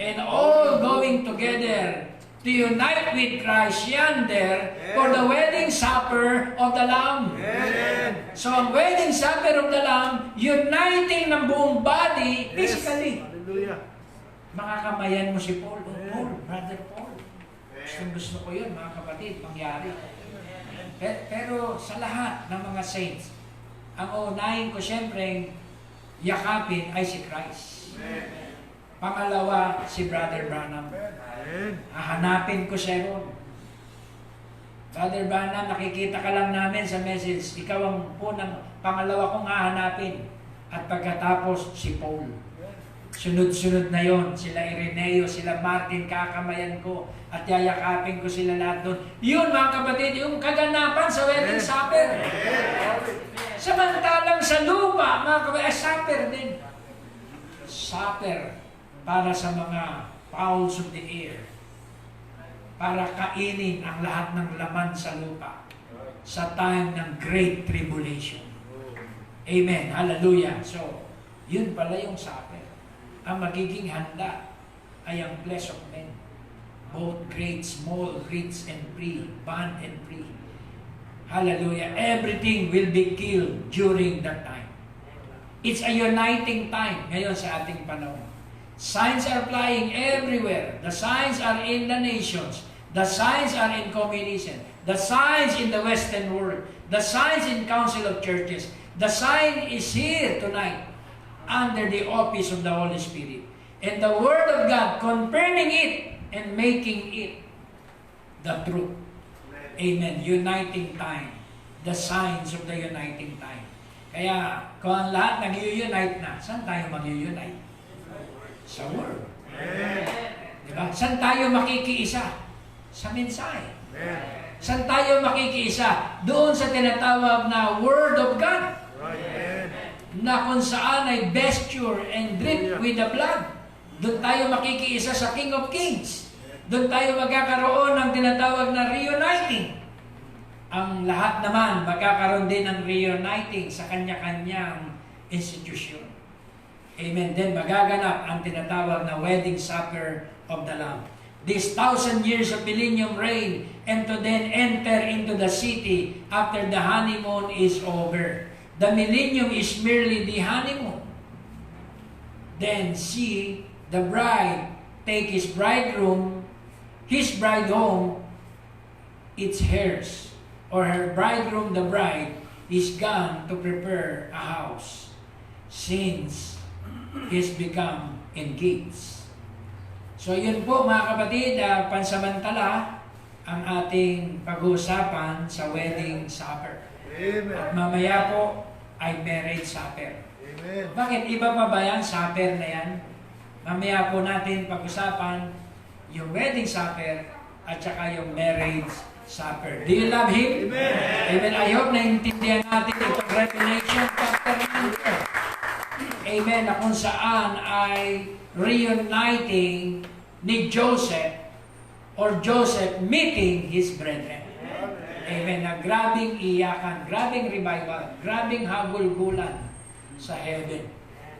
And all going together to unite with Christ yonder for the wedding supper of the Lamb. Amen. So ang wedding supper of the Lamb, uniting ng buong body physically. Hallelujah. Makakamayan mo si Paul. Oh, Paul, Brother Paul. Gusto ko yun, mga kapatid, mangyari. Pero sa lahat ng mga saints, ang unahin ko siyempre, yakapin ay si Christ. Pangalawa, si Brother Branham. Hahanapin ko siya ron. Brother Branham, nakikita ka lang namin sa message. Ikaw ang unang, pangalawa kong hahanapin. At pagkatapos, si Paul. Sunod-sunod na yon. Sila Ireneo, sila Martin, kakamayan ko. At yayakapin ko sila lahat doon. Yun, mga kapatid, yung kaganapan sa wedding supper. Samantalang sa lupa, mga kapatid, supper din. Supper para sa mga fowls of the air. Para kainin ang lahat ng laman sa lupa sa time ng Great Tribulation. Amen. Hallelujah. So, yun pala yung supper. Ang magiging handa ay ang flesh of men. Both great, small, rich, and free. Bond and free. Hallelujah. Everything will be killed during that time. It's a uniting time ngayon sa ating panahon. Signs are flying everywhere. The signs are in the nations. The signs are in communism. The signs in the Western world. The signs in Council of Churches. The sign is here tonight under the office of the Holy Spirit. And the Word of God confirming it and making it the truth. Amen. Uniting time. The signs of the uniting time. Kaya kung ang lahat nag-unite na, saan tayo mag-unite? Sa Word. Diba? Saan tayo makikiisa? Sa mensahe. Saan tayo makikiisa? Doon sa tinatawag na Word of God. Na kung saan ay vesture and drip with the blood. Doon tayo makikiisa sa King of Kings. Doon tayo magkakaroon ng tinatawag na reuniting. Ang lahat naman magkakaroon din ng reuniting sa kanya-kanyang institusyon. Amen. Then magaganap ang tinatawag na wedding supper of the Lamb. This 1,000 years of millennium reign and to then enter into the city after the honeymoon is over. The millennium is merely the honeymoon. Then see the bride take his bride home, it's hers. Or her bridegroom, the bride, is gone to prepare a house since he's become engaged. So yun po mga kapatid, pansamantala ang ating pag-uusapan sa wedding supper. Amen. At mamaya po ay marriage supper. Amen. Bakit iba pa ba yan, supper na yan? Mamaya po natin pag-usapan yung wedding supper at saka yung marriage supper. Do you love Him? Amen. Amen. I hope naintindihan natin itong Revelation chapter 9. Amen. Na kung saan ay reuniting ni Joseph or Joseph meeting his brethren. Amen. Na grabing iyakan, grabing revival, grabing hagulgulan sa heaven.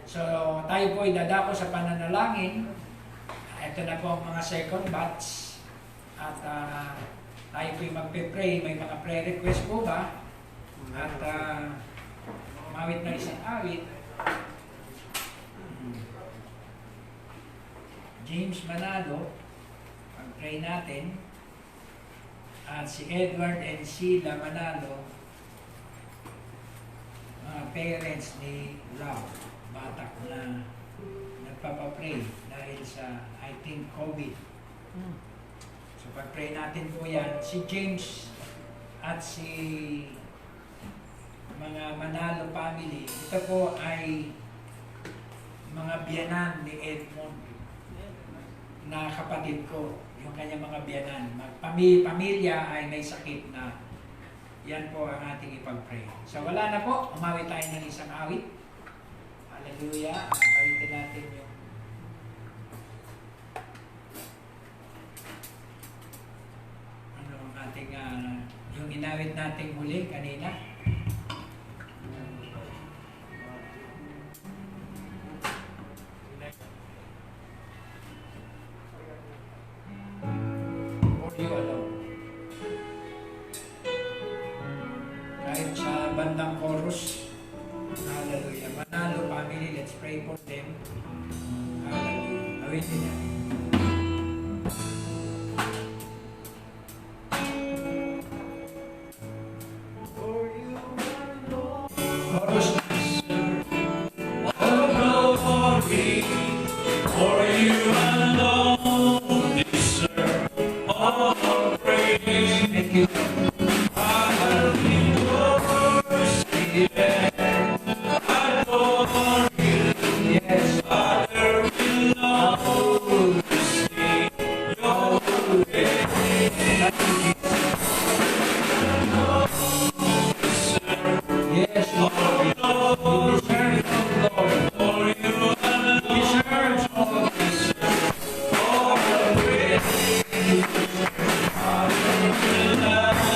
So tayo po ay dadako sa pananalangin. Ito na po ang mga second batch. At tayo po ay magpe-pray. May mga prayer request po ba? At mawit na isang awit. James Manalo, pag-pray natin. At si Edward and Sheila Manalo, mga parents ni Rob, batak na nagpapapray dahil sa, I think, COVID. So pag-pray natin po yan. Si James at si mga Manalo family, ito po ay mga biyanan ni Edmond na kapatid ko, yung kanyang mga biyanan. Pamilya ay may sakit na yan po ang ating ipag-pray. So wala na po, umawit tayo ng isang awit. Hallelujah. Awitin natin yung ating yung inawit nating huli kanina. For you alone. Kahit sa bandang chorus. Hallelujah. Manalo family, let's pray for them. Hallelujah. Awitin natin. Hallelujah.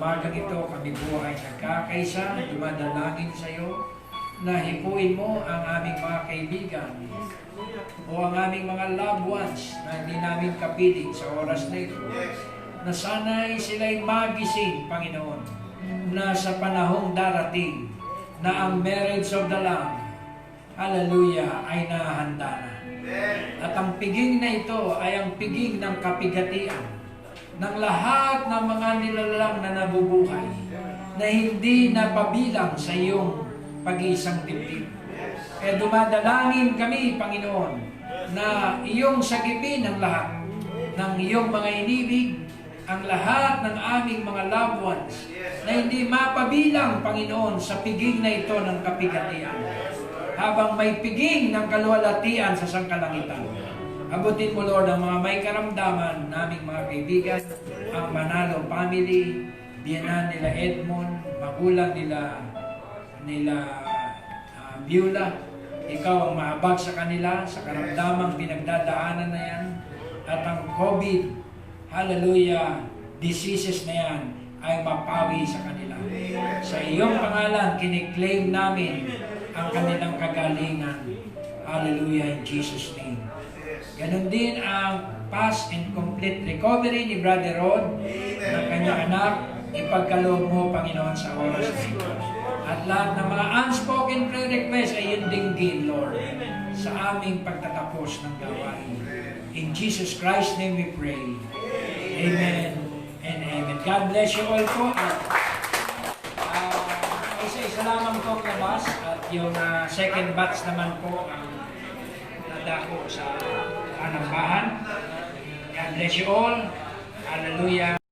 umagang ito, kami po ay nagkakaisa, dumadalangin sa iyo, na hipuin mo ang aming mga kaibigan o ang aming mga loved ones na hindi namin kapiling sa oras na ito, na sana'y sila'y magising, Panginoon, na sa panahong darating na ang marriage of the Lamb, hallelujah, ay nahahanda na. At ang piging na ito ay ang piging ng kapigatian ng lahat ng mga nilalang na nabubuhay na hindi napabilang sa iyong pag-iisang dibdib. Kaya dumadalangin kami, Panginoon, na iyong sagipin ang lahat ng iyong mga inibig, ang lahat ng aming mga loved ones na hindi mapabilang, Panginoon, sa piging na ito ng kapigatian. Habang may piging ng kaluwalhatian sa sangkalangitan. Abutin mo, Lord, ang mga may karamdaman naming mga kaibigan, ang Manalo family, biyanan nila Edmond, magulang nila Beulah. Ikaw ang mahabag sa kanila, sa karamdamang pinagdadaanan na yan, at ang COVID, hallelujah, diseases na yan, ay mapawi sa kanila. Sa iyong pangalan, kiniklaim namin ang kanilang kagalingan. Hallelujah, in Jesus' name. Ganon din ang fast and complete recovery ni Brother Rod, ng kanyang anak, ipagkaloob mo, Panginoon, sa oras na ito. At lahat ng mga unspoken prayer requests ay yun dinggin, Lord, sa aming pagtatapos ng gawain. In Jesus Christ's name we pray. Amen and amen. God bless you all po. At isa-isa lamang po labas at yung second batch naman po ang nadako sa anambahan. God bless you all. Hallelujah.